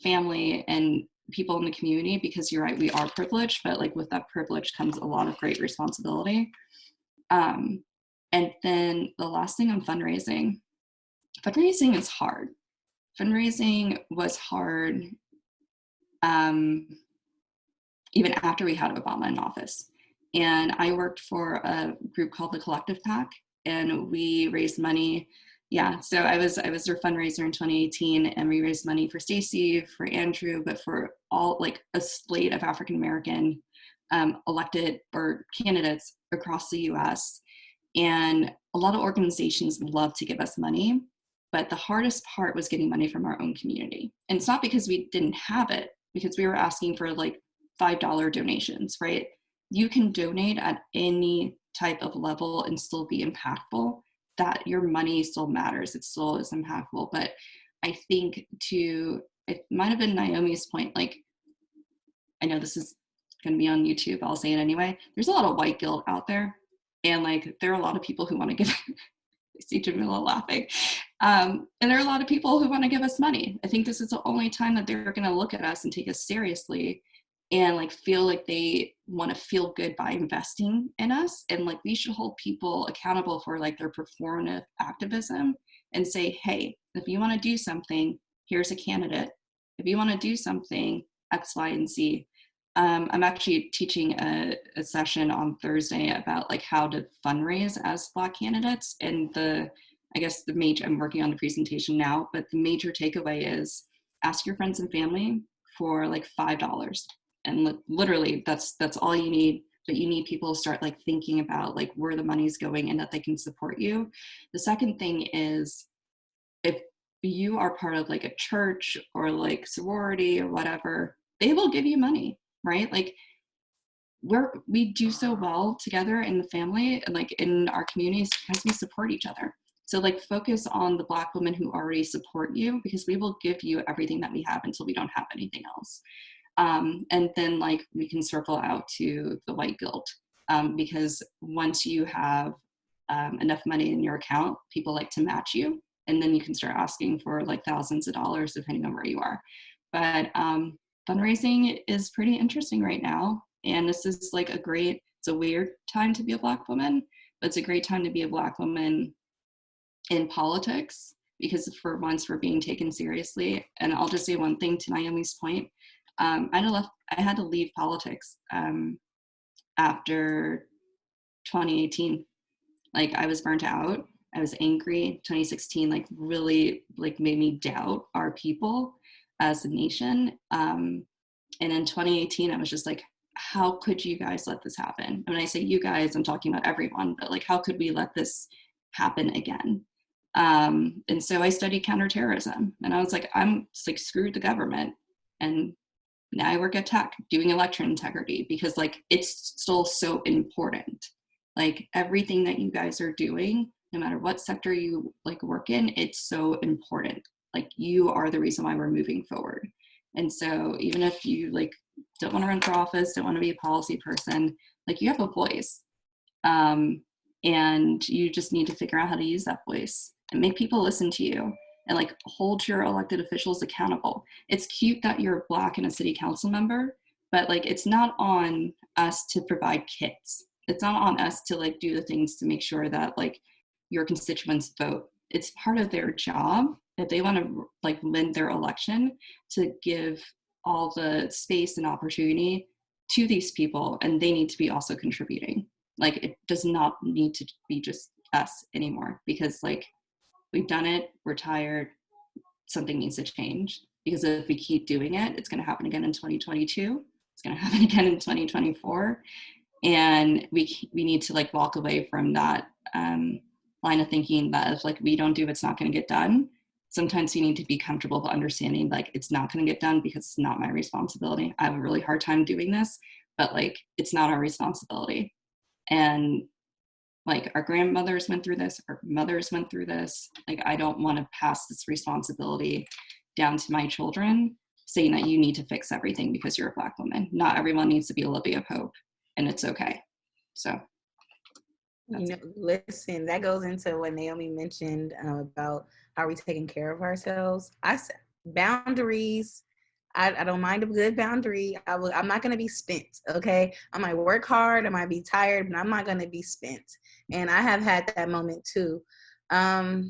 family, and people in the community, because you're right, we are privileged, but like with that privilege comes a lot of great responsibility. And then the last thing on fundraising. Fundraising is hard. Fundraising was hard even after we had Obama in office. And I worked for a group called the Collective PAC, and we raised money. Yeah, so I was their fundraiser in 2018, and we raised money for Stacy, for Andrew, but for all like a slate of African American elected or candidates across the U.S. And a lot of organizations love to give us money, but the hardest part was getting money from our own community. And it's not because we didn't have it, because we were asking for like $5 donations, right? You can donate at any type of level and still be impactful. That your money still matters. It still is impactful. But I think it might have been Naomi's point, like, I know this is going to be on YouTube, I'll say it anyway. There's a lot of white guilt out there. And like, there are a lot of people who want to give, I see Jamila laughing. And there are a lot of people who want to give us money. I think this is the only time that they're going to look at us and take us seriously and like feel like they want to feel good by investing in us. And like, we should hold people accountable for like their performative activism and say, hey, if you want to do something, here's a candidate. If you want to do something, X, Y, and Z. I'm actually teaching a session on Thursday about like how to fundraise as Black candidates. And I'm working on the presentation now, but the major takeaway is ask your friends and family for like $5. And literally that's all you need, but you need people to start like thinking about like where the money's going and that they can support you. The second thing is, if you are part of like a church or like sorority or whatever, they will give you money, right? Like we do so well together in the family and like in our communities because we support each other. So like focus on the Black women who already support you, because we will give you everything that we have until we don't have anything else. And then like we can circle out to the white guilt, because once you have enough money in your account, people like to match you, and then you can start asking for like thousands of dollars depending on where you are. But fundraising is pretty interesting right now, and this is like it's a weird time to be a Black woman, but it's a great time to be a Black woman in politics, because for once we're being taken seriously. And I'll just say one thing to Naomi's point. I had to leave politics after 2018. Like I was burnt out. I was angry. 2016 like really like made me doubt our people as a nation. And in 2018, I was just like, how could you guys let this happen? And when I say you guys, I'm talking about everyone, but like, how could we let this happen again? And so I studied counterterrorism, and I was like, I'm just like, screw the government. And now I work at tech doing election integrity, because like, it's still so important. Like everything that you guys are doing, no matter what sector you like work in, it's so important. Like you are the reason why we're moving forward. And so even if you like don't want to run for office, don't want to be a policy person, like you have a voice. And you just need to figure out how to use that voice and make people listen to you and like hold your elected officials accountable. It's cute that you're Black and a city council member, but like it's not on us to provide kits. It's not on us to like do the things to make sure that like your constituents vote. It's part of their job if they want to like win their election to give all the space and opportunity to these people, and they need to be also contributing. Like it does not need to be just us anymore, because like we've done it, we're tired, something needs to change. Because if we keep doing it, it's going to happen again in 2022, it's going to happen again in 2024, and we need to like walk away from that line of thinking that if like we don't do, it's not going to get done. Sometimes you need to be comfortable with understanding like it's not going to get done because it's not my responsibility. I have a really hard time doing this, but like it's not our responsibility. And like our grandmothers went through this, our mothers went through this. Like I don't want to pass this responsibility down to my children, saying that you need to fix everything because you're a Black woman. Not everyone needs to be Olivia Pope, and it's okay. So listen, that goes into what Naomi mentioned about how we taking care of ourselves. I said boundaries. I don't mind a good boundary. I'm not going to be spent, okay? I might work hard, I might be tired, but I'm not going to be spent. And I have had that moment too. So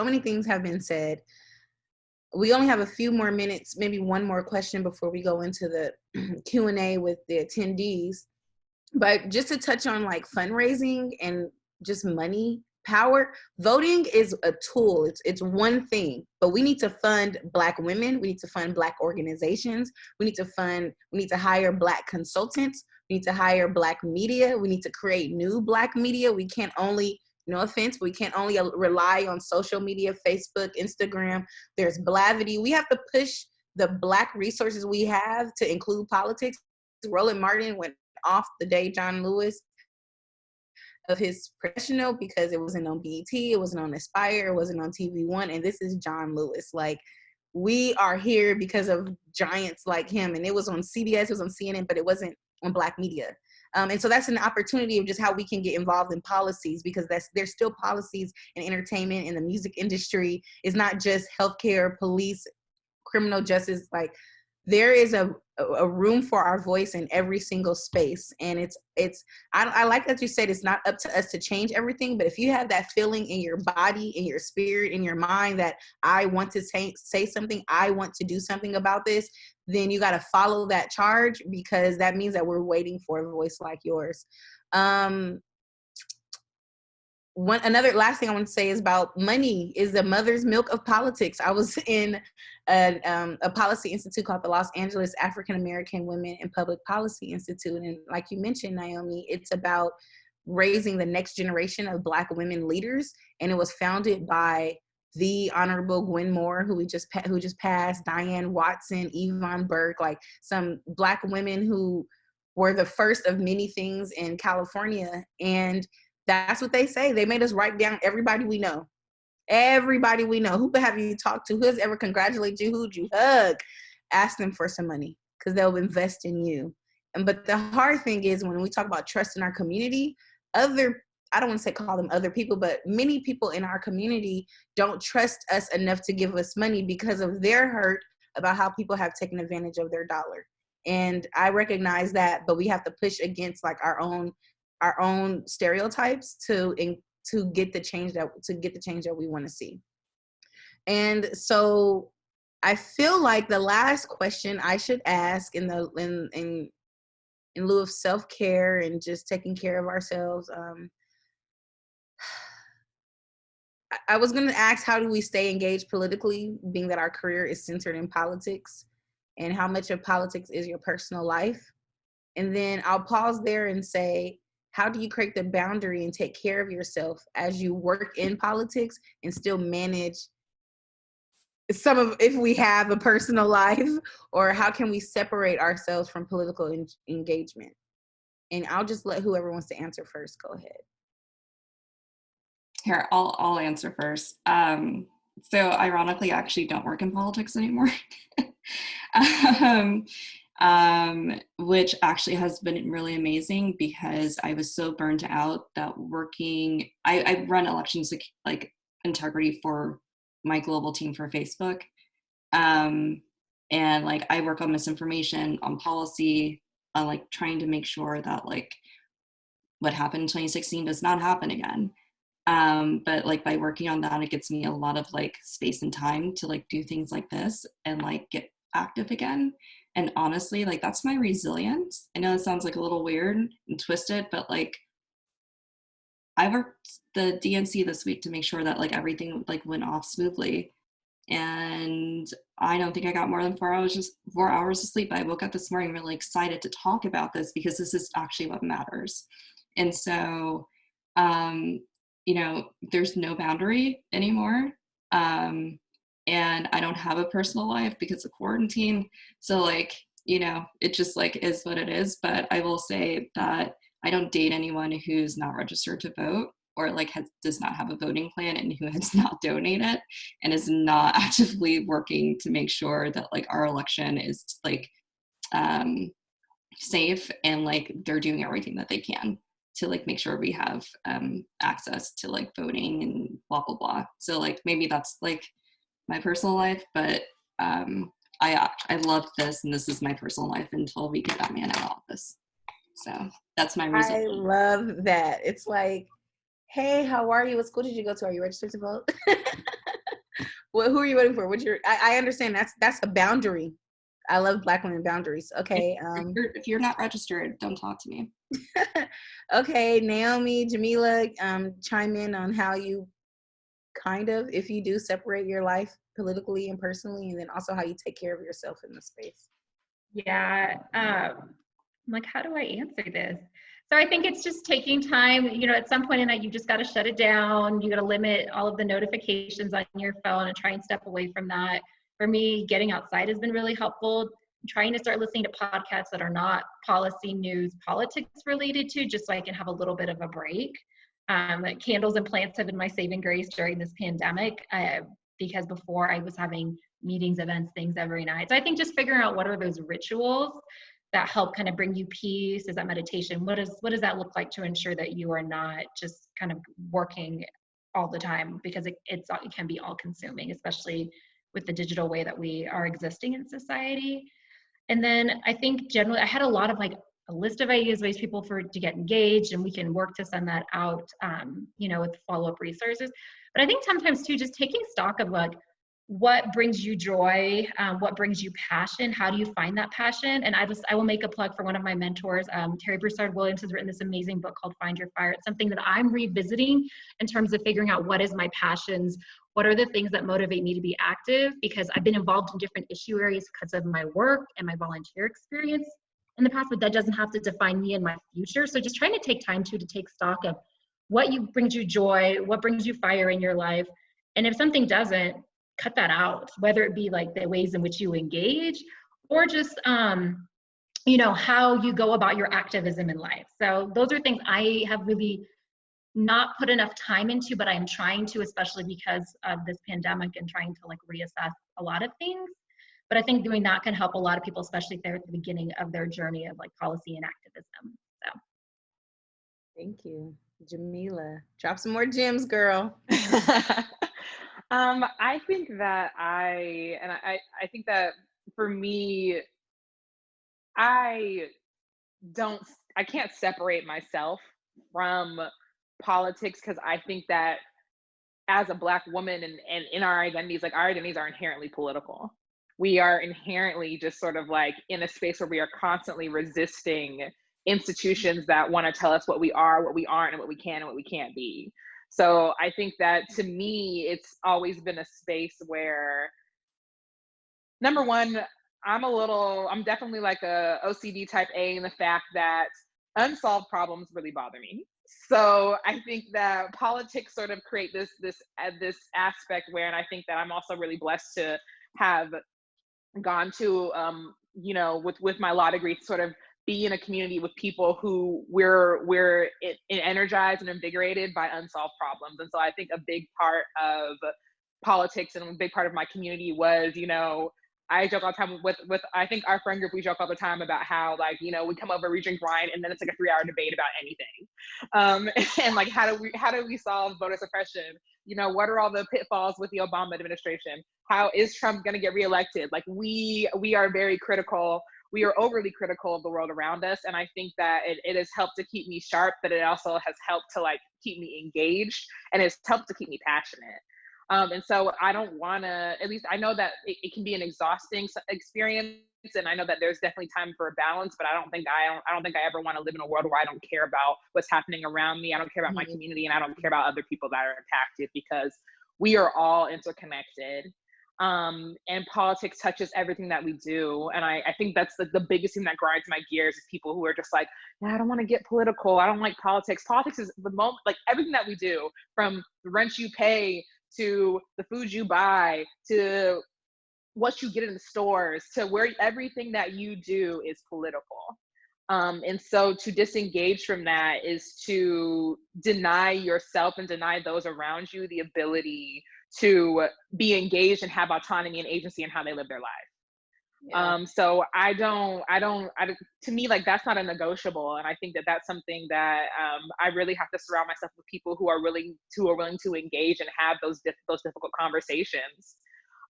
many things have been said. We only have a few more minutes, maybe one more question before we go into the Q&A with the attendees. But just to touch on like fundraising and just money, power, voting is a tool. It's one thing, but we need to fund Black women. We need to fund Black organizations. We need to hire Black consultants. We need to hire Black media. We need to create new Black media. We can't only, no offense, but we can't only rely on social media, Facebook, Instagram. There's Blavity. We have to push the Black resources we have to include politics. Roland Martin went off the day John Lewis of his professional because it wasn't on BET, it wasn't on Aspire, it wasn't on TV One, and this is John Lewis. Like, we are here because of giants like him, and it was on CBS, it was on CNN, but it wasn't on Black media. And so that's an opportunity of just how we can get involved in policies, because there's still policies in entertainment, in the music industry. It's not just healthcare, police, criminal justice. Like, there is a room for our voice in every single space. And I like that you said it's not up to us to change everything, but if you have that feeling in your body, in your spirit, in your mind that I want to say something, I want to do something about this, then you got to follow that charge, because that means that we're waiting for a voice like yours. Another last thing I want to say is about money is the mother's milk of politics. I was in a policy institute called the Los Angeles African American Women in Public Policy Institute. And like you mentioned, Naomi, it's about raising the next generation of Black women leaders. And it was founded by the Honorable Gwen Moore, who just passed, Diane Watson, Yvonne Burke, like some Black women who were the first of many things in California. And that's what they say. They made us write down everybody we know. Everybody we know. Who have you talked to? Who has ever congratulated you? Who'd you hug? Ask them for some money, because they'll invest in you. But the hard thing is, when we talk about trust in our community, I don't want to say call them other people, but many people in our community don't trust us enough to give us money because of their hurt about how people have taken advantage of their dollar. And I recognize that, but we have to push against like our own stereotypes to get the change that we want to see. And so I feel like the last question I should ask in lieu of self-care and just taking care of ourselves, I was going to ask, how do we stay engaged politically, being that our career is centered in politics, and how much of politics is your personal life? And then I'll pause there and say, how do you create the boundary and take care of yourself as you work in politics and still manage if we have a personal life, or how can we separate ourselves from political engagement? And I'll just let whoever wants to answer first go ahead. Here, I'll answer first. So ironically, I actually don't work in politics anymore. which actually has been really amazing because I was so burnt out that working, I run elections like integrity for my global team for Facebook. And like I work on misinformation, on policy, on like trying to make sure that like what happened in 2016 does not happen again. But like by working on that, it gets me a lot of like space and time to like do things like this and like get active again. And honestly, like that's my resilience. I know it sounds like a little weird and twisted, but like I worked the DNC this week to make sure that like everything like went off smoothly. And I don't think I got more than 4 hours of sleep. I woke up this morning really excited to talk about this because this is actually what matters. And so, you know, there's no boundary anymore. And I don't have a personal life because of quarantine. So like, you know, it just like is what it is. But I will say that I don't date anyone who's not registered to vote or like does not have a voting plan and who has not donated and is not actively working to make sure that like our election is like safe and like they're doing everything that they can to like make sure we have access to like voting and blah blah blah. So like maybe that's like my personal life, but I love this and this is my personal life until we get that man out of office. So that's my reason. I love that. It's like, hey, how are you? What school did you go to? Are you registered to vote? Well, who are you voting for? I understand that's a boundary. I love Black women boundaries. Okay. If you're not registered, don't talk to me. Okay, Naomi, Jamila, chime in on how you kind of, if you do separate your life politically and personally, and then also how you take care of yourself in the space. Yeah. I'm like, how do I answer this? So I think it's just taking time, you know, at some point in that you just got to shut it down. You got to limit all of the notifications on your phone and try and step away from that. For me, getting outside has been really helpful. Trying to start listening to podcasts that are not policy, news, politics related to, just so I can have a little bit of a break. Like candles and plants have been my saving grace during this pandemic because before I was having meetings, events, things every night. So I think just figuring out what are those rituals that help kind of bring you peace. Is that meditation? What does that look like to ensure that you are not just kind of working all the time, because it can be all consuming, especially with the digital way that we are existing in society. And then I think generally I had a lot of like a list of ideas, ways people to get engaged, and we can work to send that out, you know, with follow-up resources. But I think sometimes too, just taking stock of like, what brings you joy, what brings you passion, how do you find that passion? And I will make a plug for one of my mentors. Terry Broussard Williams has written this amazing book called Find Your Fire. It's something that I'm revisiting in terms of figuring out what is my passions, what are the things that motivate me to be active, because I've been involved in different issue areas because of my work and my volunteer experience in the past, but that doesn't have to define me and my future. So just trying to take time to take stock of what brings you joy, what brings you fire in your life. And if something doesn't, cut that out, whether it be like the ways in which you engage or just, you know, how you go about your activism in life. So those are things I have really not put enough time into, but I'm trying to, especially because of this pandemic and trying to like reassess a lot of things. But I think doing that can help a lot of people, especially if they're at the beginning of their journey of like policy and activism. So. Thank you. Jamila, drop some more gems, girl. I think that I think that for me, I can't separate myself from politics, because I think that as a Black woman and in our identities, like our identities are inherently political. We are inherently just sort of like in a space where we are constantly resisting institutions that want to tell us what we are, what we aren't, and what we can and what we can't be. So I think that to me, it's always been a space where, number one, I'm definitely like a OCD type A in the fact that unsolved problems really bother me. So I think that politics sort of create this aspect where, and I think that I'm also really blessed to have gone to, you know, with my law degree, sort of be in a community with people who we're energized and invigorated by unsolved problems. And so I think a big part of politics and a big part of my community was, you know, I joke all the time with I think our friend group, we joke all the time about how, like, you know, we come over, we drink wine, and then it's like a 3-hour debate about anything. And like, how do we solve voter suppression? You know, what are all the pitfalls with the Obama administration? How is Trump going to get reelected? Like, we are very critical. We are overly critical of the world around us. And I think that it has helped to keep me sharp, but it also has helped to like keep me engaged, and it's helped to keep me passionate. And so I don't want to, at least I know that it can be an exhausting experience. And I know that there's definitely time for a balance, but I don't think I ever want to live in a world where I don't care about what's happening around me. I don't care about my community, and I don't care about other people that are impacted, because we are all interconnected. And politics touches everything that we do. And I think that's the biggest thing that grinds my gears, is people who are just like, yeah, I don't want to get political. I don't like politics. Politics is the moment, like everything that we do, from the rent you pay to the food you buy, to what you get in the stores, to where everything that you do is political. And so to disengage from that is to deny yourself and deny those around you the ability to be engaged and have autonomy and agency in how they live their life. Yeah. So to me, like, that's not a negotiable. And I think that that's something that I really have to surround myself with people who are willing to engage and have those difficult conversations.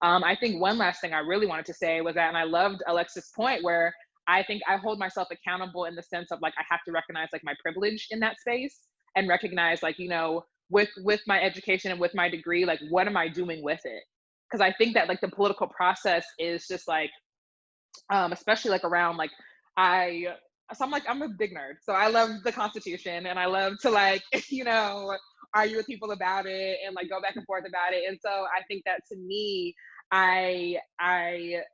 I think one last thing I really wanted to say was that, and I loved Alexis' point, where I think I hold myself accountable in the sense of like, I have to recognize like my privilege in that space, and recognize like, you know, with my education and with my degree, like, what am I doing with it? Because I think that like the political process is just like, especially like around like, I'm a big nerd. So I love the Constitution, and I love to like, you know, argue with people about it and like go back and forth about it. And so I think that to me, I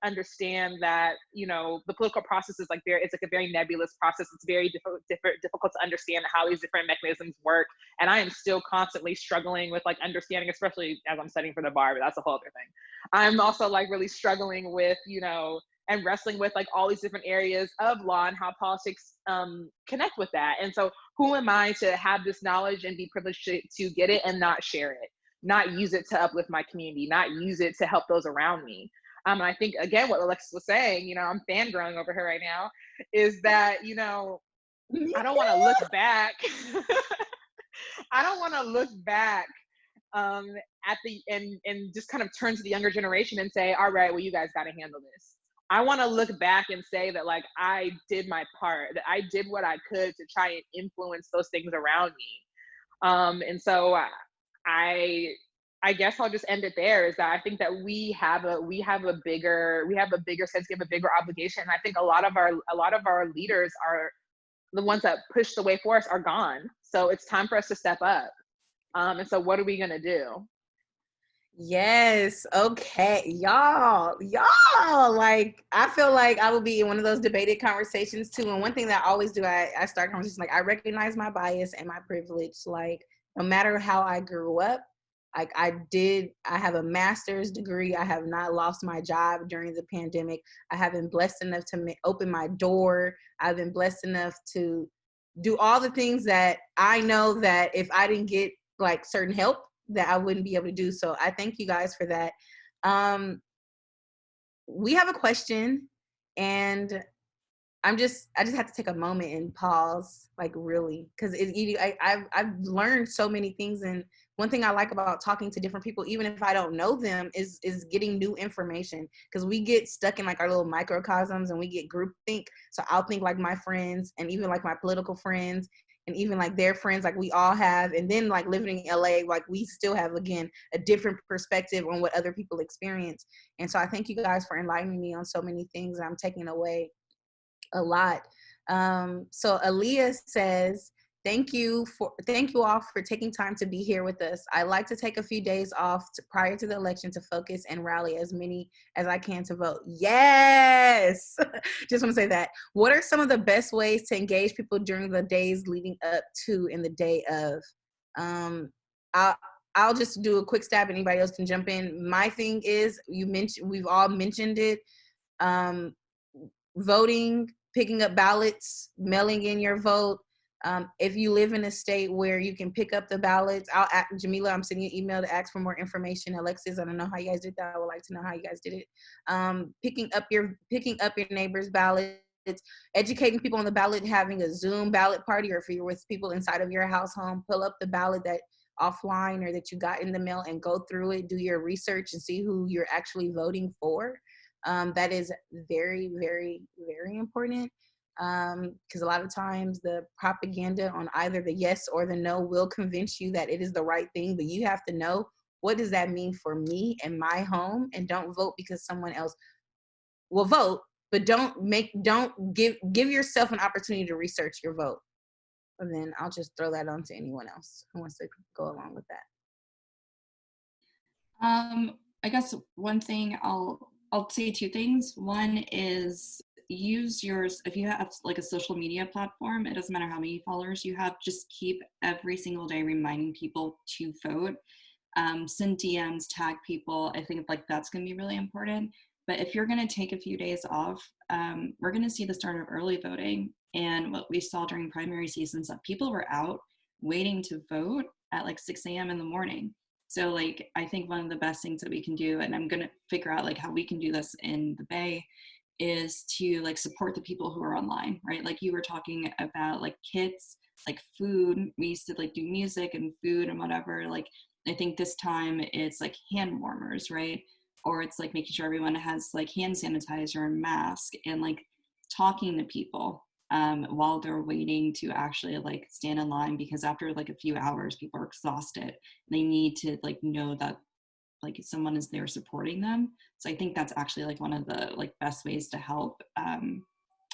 understand that, you know, the political process is like it's like a very nebulous process. It's very difficult to understand how these different mechanisms work. And I am still constantly struggling with like understanding, especially as I'm studying for the bar, but that's a whole other thing. I'm also like really struggling with, you know, and wrestling with like all these different areas of law and how politics connect with that. And so who am I to have this knowledge and be privileged to get it and not share it, not use it to uplift my community, not use it to help those around me? And I think, again, what Alexis was saying, you know, I'm fangirling over her right now, is that, you know, I don't want to look back. I don't want to look back at the and just kind of turn to the younger generation and say, all right, well, you guys got to handle this. I want to look back and say that like I did my part, that I did what I could to try and influence those things around me. And so I guess I'll just end it there, is that I think that we have a bigger sense, we have a bigger obligation. And I think a lot of our leaders are the ones that push the way for us are gone. So it's time for us to step up. And so what are we going to do? Yes. Okay. Y'all, like, I feel like I will be in one of those debated conversations too. And one thing that I always do, I start conversations like, I recognize my bias and my privilege. Like, no matter how I grew up, like I have a master's degree. I have not lost my job during the pandemic. I have been blessed enough to open my door. I've been blessed enough to do all the things that I know that if I didn't get like certain help, that I wouldn't be able to do. So I thank you guys for that. We have a question, and I just have to take a moment and pause, like, really, because I've learned so many things. And one thing I like about talking to different people, even if I don't know them, is getting new information, because we get stuck in like our little microcosms and we get groupthink. So I'll think like my friends, and even like my political friends, and even like their friends, like we all have. And then like living in LA, like we still have, again, a different perspective on what other people experience. And so I thank you guys for enlightening me on so many things, and I'm taking away a lot. So Aaliyah says, thank you all for taking time to be here with us. I like to take a few days off prior to the election to focus and rally as many as I can to vote. Yes. Just want to say that. What are some of the best ways to engage people during the days leading up to and the day of? I'll just do a quick stab. Anybody else can jump in. My thing is, we've all mentioned it. Voting, picking up ballots, mailing in your vote, If you live in a state where you can pick up the ballots, Jamila, I'm sending you an email to ask for more information. Alexis, I don't know how you guys did that. I would like to know how you guys did it. Picking up your neighbor's ballots, educating people on the ballot, having a Zoom ballot party, or if you're with people inside of your house home, pull up the ballot that offline or that you got in the mail and go through it, do your research and see who you're actually voting for. That is very, very, very important. Because a lot of times the propaganda on either the yes or the no will convince you that it is the right thing, but you have to know, what does that mean for me and my home? And don't vote because someone else will vote, but don't give yourself an opportunity to research your vote. And then I'll just throw that on to anyone else who wants to go along with that. I guess one thing I'll say two things. One is use yours, if you have like a social media platform, it doesn't matter how many followers you have, just keep every single day reminding people to vote. Send DMs, tag people. I think like that's going to be really important. But if you're going to take a few days off, we're going to see the start of early voting. And what we saw during primary seasons, that people were out waiting to vote at like 6 a.m. in the morning. So like, I think one of the best things that we can do, and I'm going to figure out like how we can do this in the Bay, is to like support the people who are online, right? Like you were talking about like kits, like food. We used to like do music and food and whatever. Like I think this time it's like hand warmers, right? Or it's like making sure everyone has like hand sanitizer and mask, and like talking to people while they're waiting to actually like stand in line, because after like a few hours people are exhausted. They need to like know that like someone is there supporting them. So I think that's actually like one of the like best ways to help,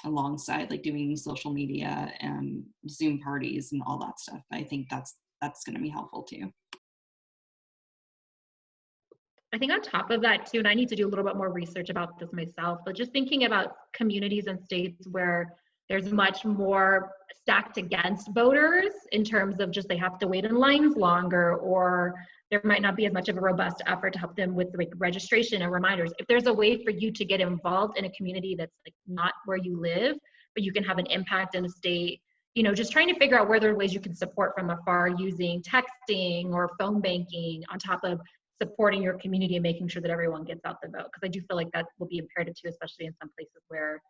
alongside like doing social media and Zoom parties and all that stuff. I think that's going to be helpful too. I think on top of that too, and I need to do a little bit more research about this myself, but just thinking about communities and states where there's much more stacked against voters in terms of just they have to wait in lines longer, or there might not be as much of a robust effort to help them with like registration and reminders. If there's a way for you to get involved in a community that's like not where you live, but you can have an impact in a state, you know, just trying to figure out where there are ways you can support from afar using texting or phone banking on top of supporting your community and making sure that everyone gets out the vote. Because I do feel like that will be imperative too, especially in some places where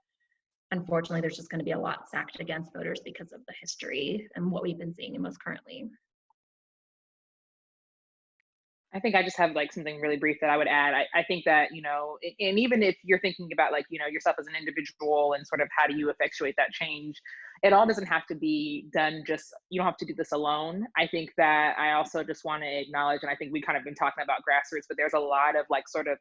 unfortunately there's just going to be a lot stacked against voters because of the history and what we've been seeing most currently. I think I just have like something really brief that I would add. I think that, you know, and even if you're thinking about like, you know, yourself as an individual and sort of how do you effectuate that change, it all doesn't have to be done just, you don't have to do this alone. I think that I also just want to acknowledge, and I think we kind of been talking about grassroots, but there's a lot of like sort of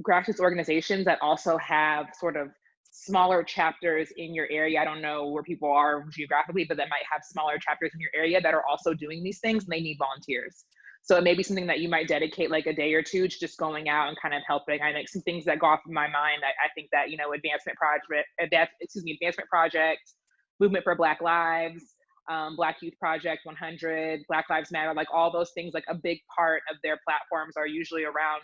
grassroots organizations that also have sort of smaller chapters in your area. I don't know where people are geographically, but that might have smaller chapters in your area that are also doing these things, and they need volunteers. So it may be something that you might dedicate like a day or two to just going out and kind of helping. I think some things that go off in my mind, I think that, you know, Advancement Project, Movement for Black Lives, Black Youth Project 100, Black Lives Matter, like all those things, like a big part of their platforms are usually around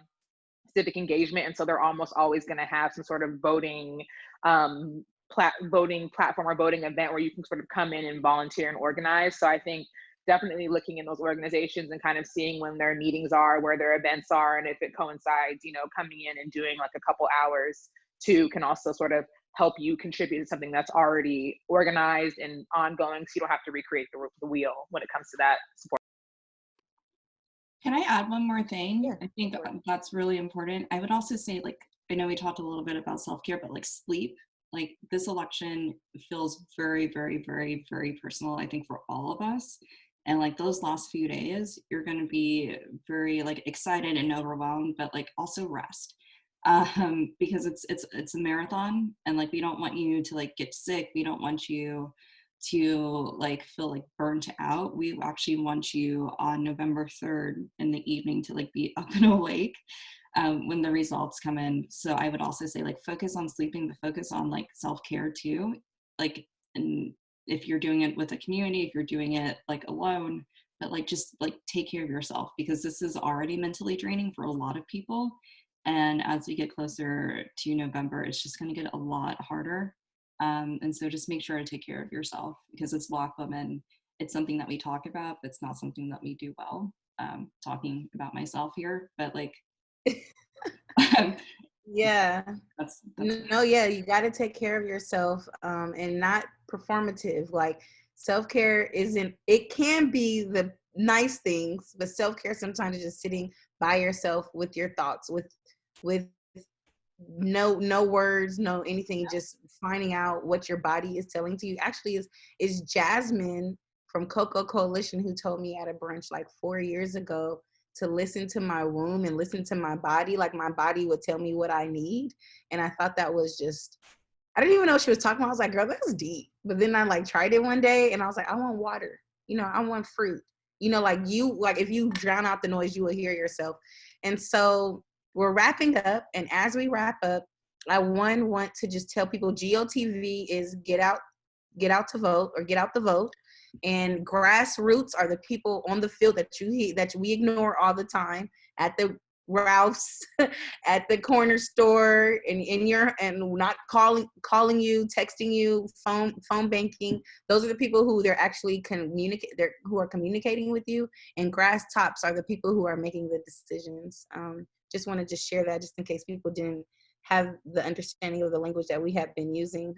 civic engagement. And so they're almost always going to have some sort of voting voting platform or voting event where you can sort of come in and volunteer and organize. So I think definitely looking in those organizations and kind of seeing when their meetings are, where their events are, and if it coincides, you know, coming in and doing like a couple hours too can also sort of help you contribute to something that's already organized and ongoing, so you don't have to recreate the wheel when it comes to that support. Can I add one more thing? Yeah, I think that's really important. I would also say, like, I know we talked a little bit about self-care, but like sleep, like this election feels very, very, very, very personal, I think, for all of us. And like those last few days, you're going to be very like excited and overwhelmed, but like also rest, because it's a marathon, and like we don't want you to like get sick. We don't want you to like feel like burnt out. We actually want you on November 3rd in the evening to like be up and awake when the results come in. So I would also say like focus on sleeping, but focus on like self-care too. Like, and if you're doing it with a community, if you're doing it like alone, but like just like take care of yourself, because this is already mentally draining for a lot of people. And as we get closer to November, it's just going to get a lot harder. And so just make sure to take care of yourself, because as Black women, it's something that we talk about, but it's not something that we do well. Talking about myself here, but like, Yeah. that's No, yeah, you got to take care of yourself, and not performative. Like, self-care isn't, it can be the nice things, but self-care sometimes is just sitting by yourself with your thoughts, with no words, no anything, just finding out what your body is telling to you. Actually, is Jasmine from Coco Coalition, who told me at a brunch like 4 years ago to listen to my womb and listen to my body. Like, my body would tell me what I need. And I thought that was just, I didn't even know what she was talking about. I was like, girl, that's deep. But then I like tried it one day and I was like, I want water. I want fruit. Like if you drown out the noise, you will hear yourself. And so we're wrapping up. And as we wrap up, I want to just tell people GOTV is get out to vote, or get out the vote. And grassroots are the people on the field that we ignore all the time, at the Ralph's, at the corner store, and not calling you, texting you, phone banking. Those are the people who they're actually who are communicating with you. And grass tops are the people who are making the decisions. Just want to just share that, just in case people didn't have the understanding of the language that we have been using.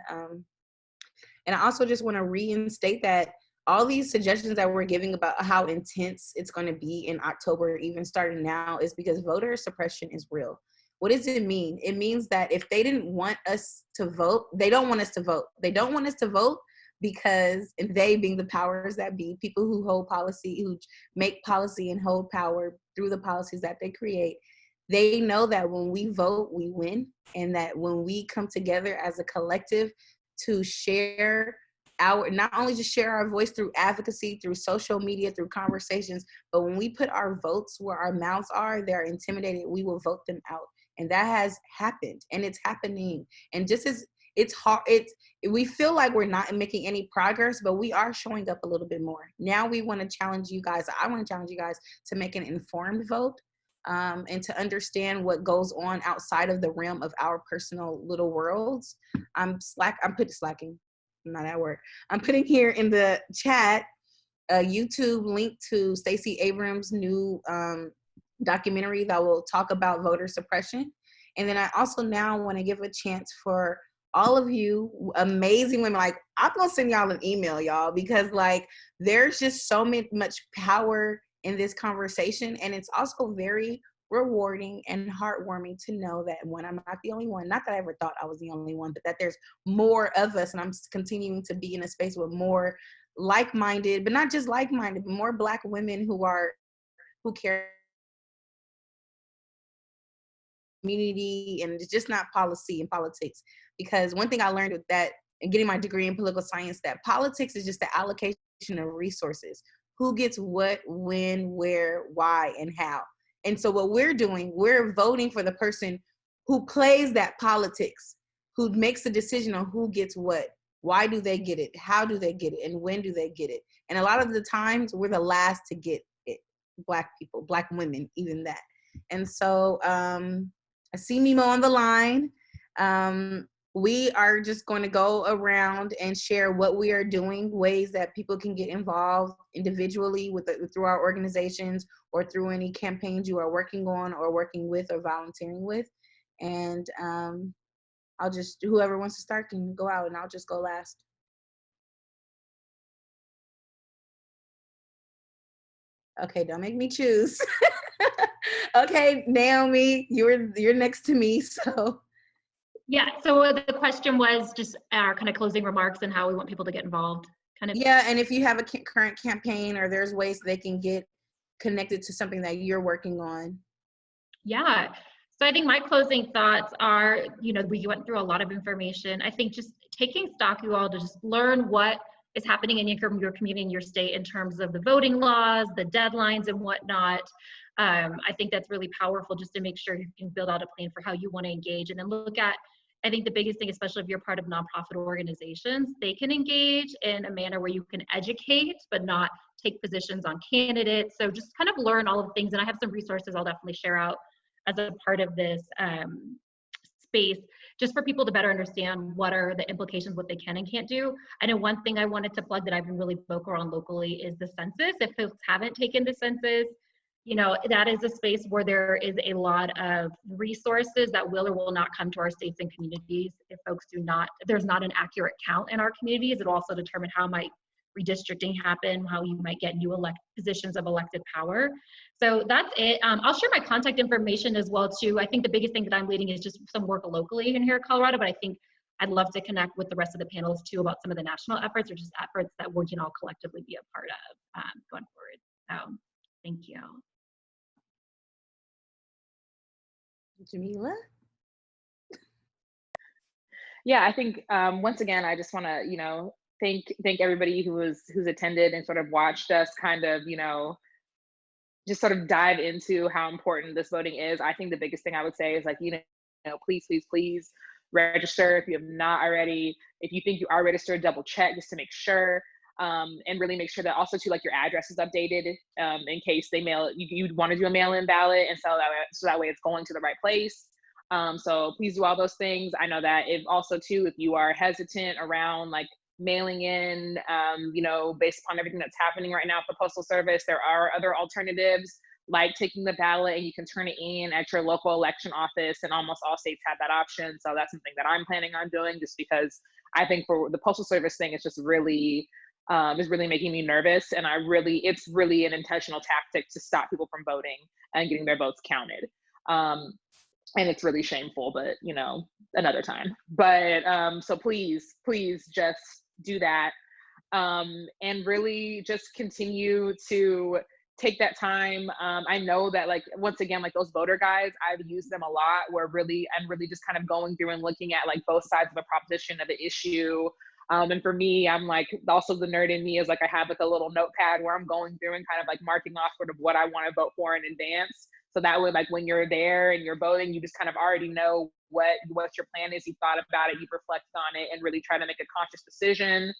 And I also just want to reinstate that all these suggestions that we're giving about how intense it's going to be in October, even starting now, is because voter suppression is real. What does it mean? It means that if they didn't want us to vote, they don't want us to vote. They don't want us to vote because, and they being the powers that be, people who hold policy, who make policy and hold power through the policies that they create, they know that when we vote, we win. And that when we come together as a collective to share not only just share our voice through advocacy, through social media, through conversations, but when we put our votes where our mouths are, they're intimidated, we will vote them out. And that has happened, and it's happening. And just as it's hard, we feel like we're not making any progress, but we are showing up a little bit more. Now we want to challenge you guys. I want to challenge you guys to make an informed vote, and to understand what goes on outside of the realm of our personal little worlds. I'm slacking. I'm not at work. I'm putting here in the chat a YouTube link to Stacey Abrams' new documentary that will talk about voter suppression. And then I also now want to give a chance for all of you amazing women. Like, I'm going to send y'all an email, y'all, because like there's just so much power in this conversation. And it's also very rewarding and heartwarming to know that when I'm not the only one, not that I ever thought I was the only one, but that there's more of us, and I'm continuing to be in a space with more like-minded, but not just like-minded, but more Black women who care community, and it's just not policy and politics. Because one thing I learned with that and getting my degree in political science, that politics is just the allocation of resources. Who gets what, when, where, why, and how. And so what we're doing, we're voting for the person who plays that politics, who makes the decision on who gets what, why do they get it, how do they get it, and when do they get it. And a lot of the times we're the last to get it, Black people, Black women, even that. And so I see Mimo on the line. We are just going to go around and share what we are doing, ways that people can get involved individually through our organizations, or through any campaigns you are working on or working with or volunteering with. And whoever wants to start can go out, and I'll just go last. Okay, don't make me choose. Okay, Naomi, you're next to me, so. Yeah, so the question was just our kind of closing remarks and how we want people to get involved. Yeah, and if you have a current campaign, or there's ways they can get connected to something that you're working on. Yeah, so I think my closing thoughts are, we went through a lot of information. I think just taking stock, you all, to just learn what is happening in your community, in your state, in terms of the voting laws, the deadlines and whatnot. I think that's really powerful, just to make sure you can build out a plan for how you want to engage, and then look at, I think the biggest thing, especially if you're part of nonprofit organizations, they can engage in a manner where you can educate, but not take positions on candidates. So just kind of learn all of the things. And I have some resources I'll definitely share out as a part of this space just for people to better understand what are the implications, what they can and can't do. I know one thing I wanted to plug that I've been really vocal on locally is the census. If folks haven't taken the census, you know, that is a space where there is a lot of resources that will or will not come to our states and communities. If folks do not, if there's not an accurate count in our communities, it'll also determine how might redistricting happen, how you might get new positions of elected power. So that's it. I'll share my contact information as well too. I think the biggest thing that I'm leading is just some work locally in here in Colorado, but I think I'd love to connect with the rest of the panelists too about some of the national efforts or just efforts that we can all collectively be a part of going forward. So thank you. Jamila? Yeah, I think once again, I just want to, you know, thank everybody who's attended and sort of watched us kind of, you know, just sort of dive into how important this voting is. I think the biggest thing I would say is like, you know, please, please, please register if you have not already. If you think you are registered, double check just to make sure. And really make sure that also too, like your address is updated in case they mail it. You'd want to do a mail-in ballot, and so that way it's going to the right place. So please do all those things. I know that if also too, if you are hesitant around like mailing in, you know, based upon everything that's happening right now with the Postal Service, there are other alternatives like taking the ballot and you can turn it in at your local election office, and almost all states have that option. So that's something that I'm planning on doing, just because I think for the Postal Service thing, it's just really is really making me nervous, and it's really an intentional tactic to stop people from voting and getting their votes counted. And it's really shameful, but you know, another time. But so please just do that, and really just continue to take that time. I know that like, once again, like those voter guides, I've used them a lot, where I'm really just kind of going through and looking at like both sides of a proposition of the issue. And for me, I'm like, also the nerd in me is like, I have like a little notepad where I'm going through and kind of like marking off sort of what I want to vote for in advance. So that way, like when you're there and you're voting, you just kind of already know what your plan is. You thought about it, you've reflected on it, and really try to make a conscious decision.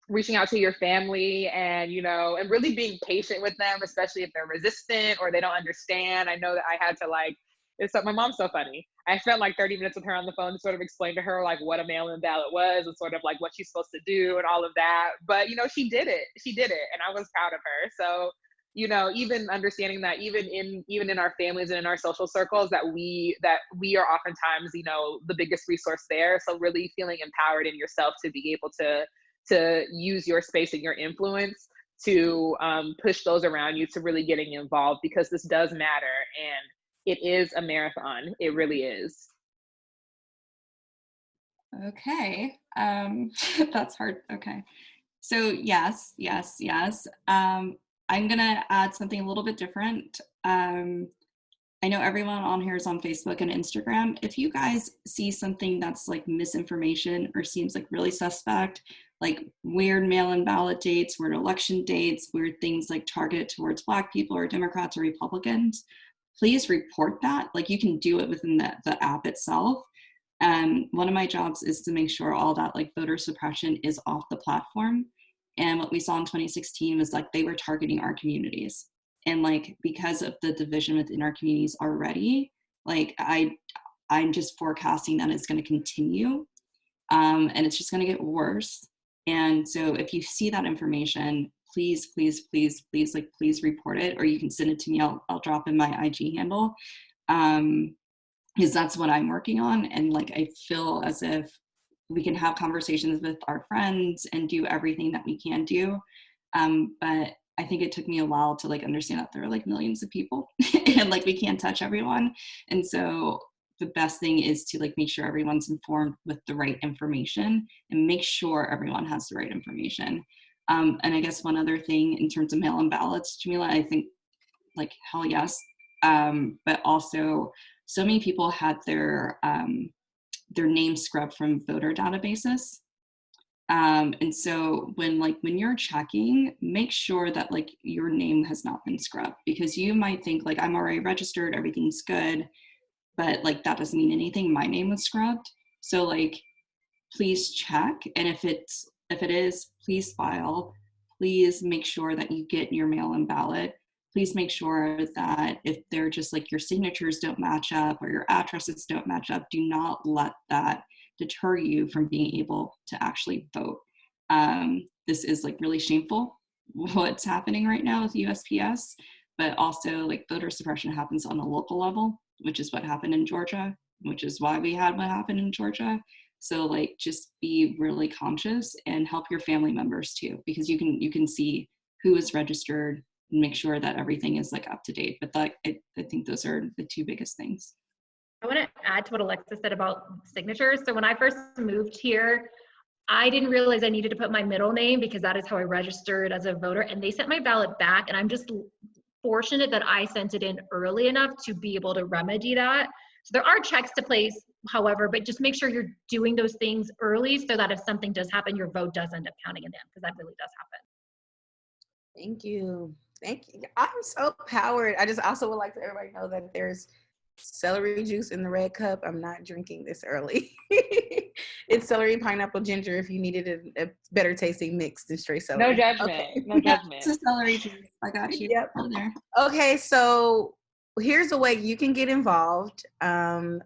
Reaching out to your family and, you know, and really being patient with them, especially if they're resistant or they don't understand. I know that I had to like, my mom's so funny. I spent like 30 minutes with her on the phone to sort of explain to her like what a mail-in ballot was and sort of like what she's supposed to do and all of that. But, you know, she did it. And I was proud of her. So, you know, even understanding that even in our families and in our social circles, that we are oftentimes, you know, the biggest resource there. So really feeling empowered in yourself to be able to use your space and your influence to push those around you to really getting involved, because this does matter and it is a marathon. It really is. Okay, that's hard. Okay, so yes. I'm gonna add something a little bit different. I know everyone on here is on Facebook and Instagram. If you guys see something that's like misinformation or seems like really suspect, like weird mail-in ballot dates, weird election dates, weird things like targeted towards Black people or Democrats or Republicans, please report that. Like you can do it within the app itself. One of my jobs is to make sure all that like voter suppression is off the platform. And what we saw in 2016 was like they were targeting our communities. And like, because of the division within our communities already, like I'm just forecasting that it's going to continue, and it's just going to get worse. And so if you see that information, please report it, or you can send it to me. I'll drop in my IG handle, because that's what I'm working on. And like, I feel as if we can have conversations with our friends and do everything that we can do. But I think it took me a while to like understand that there are like millions of people and like we can't touch everyone. And so the best thing is to like make sure everyone's informed with the right information and make sure everyone has the right information. And I guess one other thing in terms of mail-in ballots, Jamila, I think like hell yes. But also so many people had their name scrubbed from voter databases. And so when you're checking, make sure that like your name has not been scrubbed, because you might think like I'm already registered, everything's good, but like that doesn't mean anything. My name was scrubbed. So like, please check. And if it is, please file. Please make sure that you get your mail-in ballot. please make sure that if they're just like your signatures don't match up or your addresses don't match up, do not let that deter you from being able to actually vote. This is like really shameful what's happening right now with USPS, but also like voter suppression happens on a local level, which is what happened in Georgia, which is why we had what happened in Georgia. So like just be really conscious and help your family members too, because you can see who is registered and make sure that everything is like up to date. But like I think those are the two biggest things. I want to add to what Alexa said about signatures. So when I first moved here, I didn't realize I needed to put my middle name because that is how I registered as a voter. And they sent my ballot back, and I'm just fortunate that I sent it in early enough to be able to remedy that. So there are checks to place, however, but just make sure you're doing those things early so that if something does happen, your vote does end up counting in them, because that really does happen. Thank you. Thank you. I'm so powered. I just also would like to everybody know that there's celery juice in the red cup. I'm not drinking this early. It's celery, pineapple, ginger if you needed a better tasting mix than straight celery. No judgment. Okay. No judgment. It's a celery juice. I got you. Yep. Over there. Okay, so here's a way you can get involved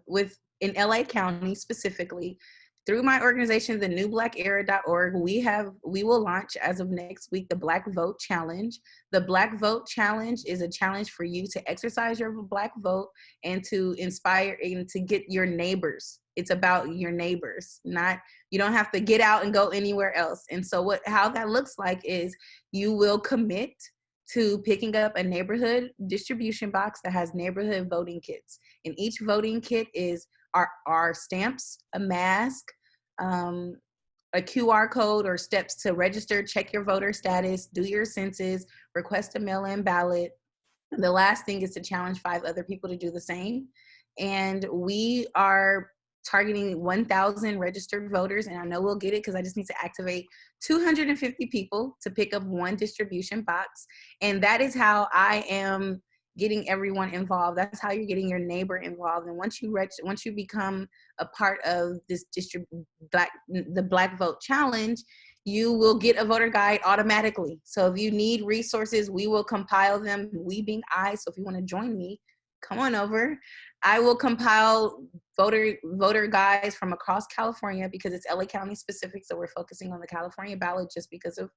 with in LA County specifically. Through my organization, the newblackera.org, we will launch as of next week the Black Vote Challenge. The Black Vote Challenge is a challenge for you to exercise your Black vote and to inspire and to get your neighbors. It's about your neighbors, not, you don't have to get out and go anywhere else. And so how that looks like is you will commit to picking up a neighborhood distribution box that has neighborhood voting kits. And each voting kit is our stamps, a mask, a QR code or steps to register, check your voter status, do your census, request a mail-in ballot. The last thing is to challenge 5 other people to do the same. And we are targeting 1,000 registered voters, and I know we'll get it because I just need to activate 250 people to pick up 1 distribution box. And that is how I am getting everyone involved. That's how you're getting your neighbor involved. And once you become a part of this the Black Vote Challenge, you will get a voter guide automatically. So if you need resources, we will compile them, we being I. So if you want to join me, come on over. I will compile voter guides from across California because it's LA County specific. So we're focusing on the California ballot just because of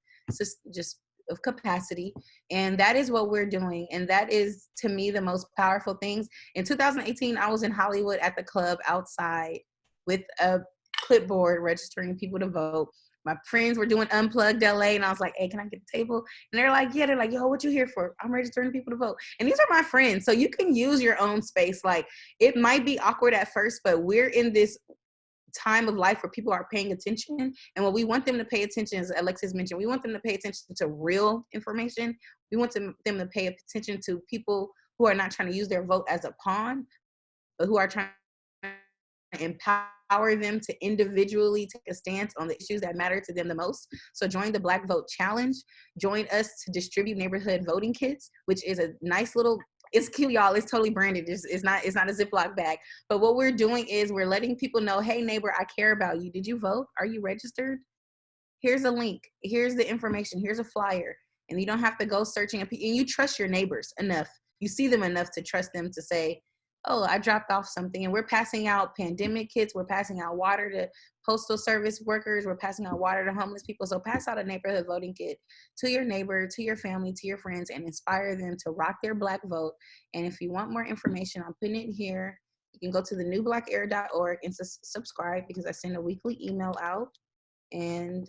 of capacity. And that is what we're doing. And that is, to me, the most powerful things. In 2018, I was in Hollywood at the club outside with a clipboard registering people to vote. My friends were doing Unplugged LA, and I was like, hey, can I get a table? And they're like, yeah. They're like, yo, what you here for? I'm registering people to vote. And these are my friends. So you can use your own space. Like, it might be awkward at first, but we're in this time of life where people are paying attention. And what we want them to pay attention, as Alexis mentioned, we want them to pay attention to real information. We want them to pay attention to people who are not trying to use their vote as a pawn, but who are trying to empower them to individually take a stance on the issues that matter to them the most. So join the Black Vote Challenge. Join us to distribute neighborhood voting kits, which is a nice little, it's cute, y'all. It's totally branded. It's not a Ziploc bag. But what we're doing is we're letting people know, hey, neighbor, I care about you. Did you vote? Are you registered? Here's a link. Here's the information. Here's a flyer. And you don't have to go searching. And you trust your neighbors enough. You see them enough to trust them to say, oh, I dropped off something. And we're passing out pandemic kits. We're passing out water to postal service workers. We're passing out water to homeless people. So pass out a neighborhood voting kit to your neighbor, to your family, to your friends, and inspire them to rock their Black vote. And if you want more information, I'm putting it here. You can go to the newblackera.org and subscribe because I send a weekly email out. And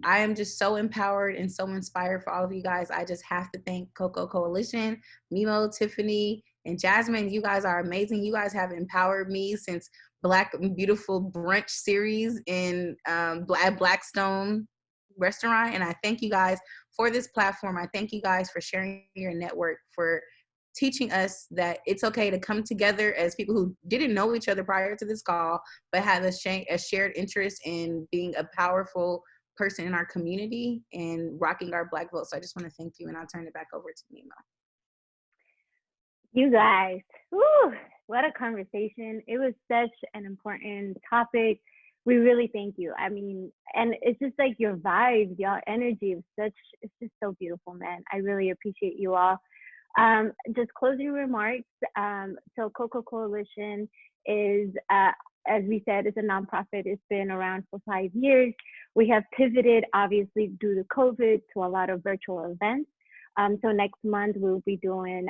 I am just so empowered and so inspired for all of you guys. I just have to thank Coco Coalition, Mimo, Tiffany, and Jasmine. You guys are amazing. You guys have empowered me since Black Beautiful Brunch series in Blackstone Restaurant. And I thank you guys for this platform. I thank you guys for sharing your network, for teaching us that it's okay to come together as people who didn't know each other prior to this call, but have a shared interest in being a powerful person in our community and rocking our Black vote. So I just want to thank you, and I'll turn it back over to Mimo. You guys, whew, what a conversation. It was such an important topic. we really thank you. I mean, and it's just like your vibes, your energy is it's just so beautiful, man. I really appreciate you all. Just closing remarks. So Coco Coalition is, as we said, it's a nonprofit. It's been around for 5 years. We have pivoted, obviously, due to COVID, to a lot of virtual events. So next month we'll be doing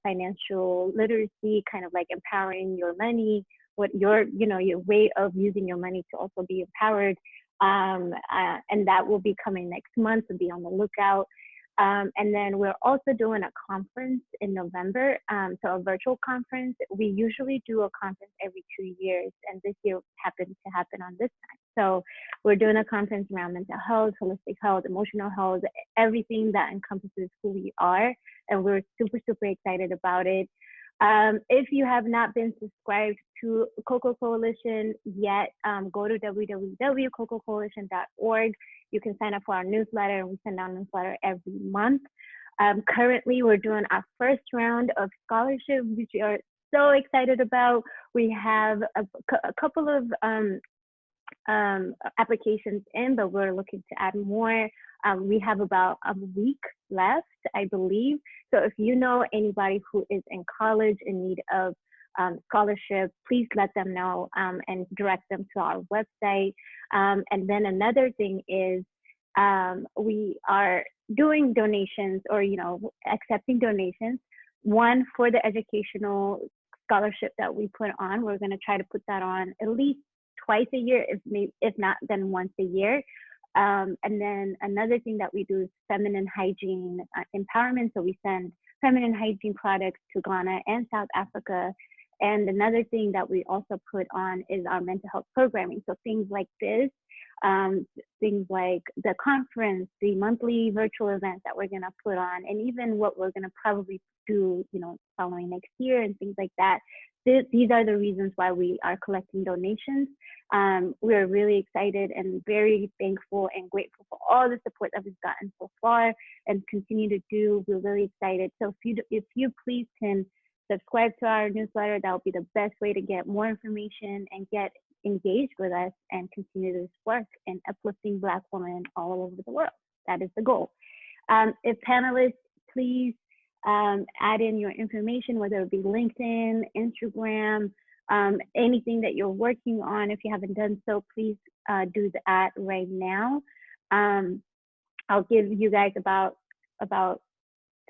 financial literacy, kind of like empowering your money, what your way of using your money to also be empowered. And that will be coming next month, so be on the lookout. And then we're also doing a conference in November, so a virtual conference. We usually do a conference every 2 years, and this year happened to happen on this time. So we're doing a conference around mental health, holistic health, emotional health, everything that encompasses who we are, and we're super, super excited about it. If you have not been subscribed to Coco Coalition yet, go to www.cococoalition.org. You can sign up for our newsletter, and we send out a newsletter every month. Currently, we're doing our first round of scholarships, which we are so excited about. We have a couple of applications in, but we're looking to add more. We have about a week left, I believe. So if you know anybody who is in college in need of scholarship, please let them know and direct them to our website. And then another thing is we are doing donations, or accepting donations. One, for the educational scholarship that we put on, we're going to try to put that on at least twice a year, if not then once a year. And then another thing that we do is feminine hygiene empowerment. So we send feminine hygiene products to Ghana and South Africa. And another thing that we also put on is our mental health programming. So things like this, things like the conference, the monthly virtual events that we're going to put on, and even what we're going to probably do, following next year and things like that. These are the reasons why we are collecting donations. We're really excited and very thankful and grateful for all the support that we've gotten so far and continue to do. We're really excited. So if you please can subscribe to our newsletter, that will be the best way to get more information and get engaged with us and continue this work in uplifting Black women all over the world. That is the goal. If panelists, please add in your information, whether it be LinkedIn, Instagram, anything that you're working on. If you haven't done so, please do that right now. I'll give you guys about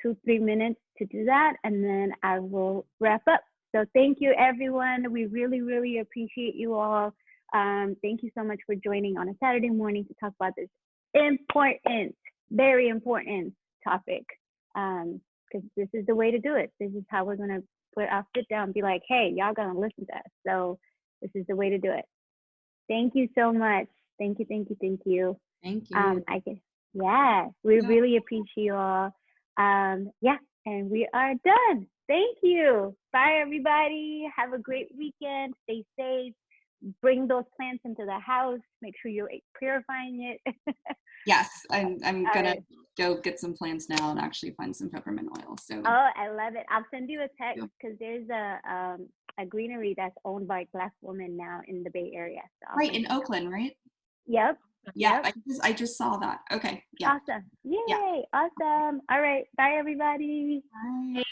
2-3 minutes to do that, and then I will wrap up. So thank you, everyone. We really, really appreciate you all. Thank you so much for joining on a Saturday morning to talk about this important, very important topic. Because this is the way to do it. This is how we're gonna put our sit down and be like, hey, y'all gonna listen to us. So this is the way to do it. Thank you so much. Thank you, thank you, thank you. Thank you. We really appreciate you all. Yeah, and we are done. Thank you. Bye, everybody. Have a great weekend. Stay safe. Bring those plants into the house. Make sure you're purifying it. Yes, I'm gonna go get some plants now and actually find some peppermint oil. So. Oh, I love it. I'll send you a text because there's a greenery that's owned by Black women now in the Bay Area. So right, in Oakland, right? Yep. Yeah, yep. I just saw that. Okay. Yeah. Awesome. Yay. Yeah. Awesome. All right. Bye, everybody. Bye.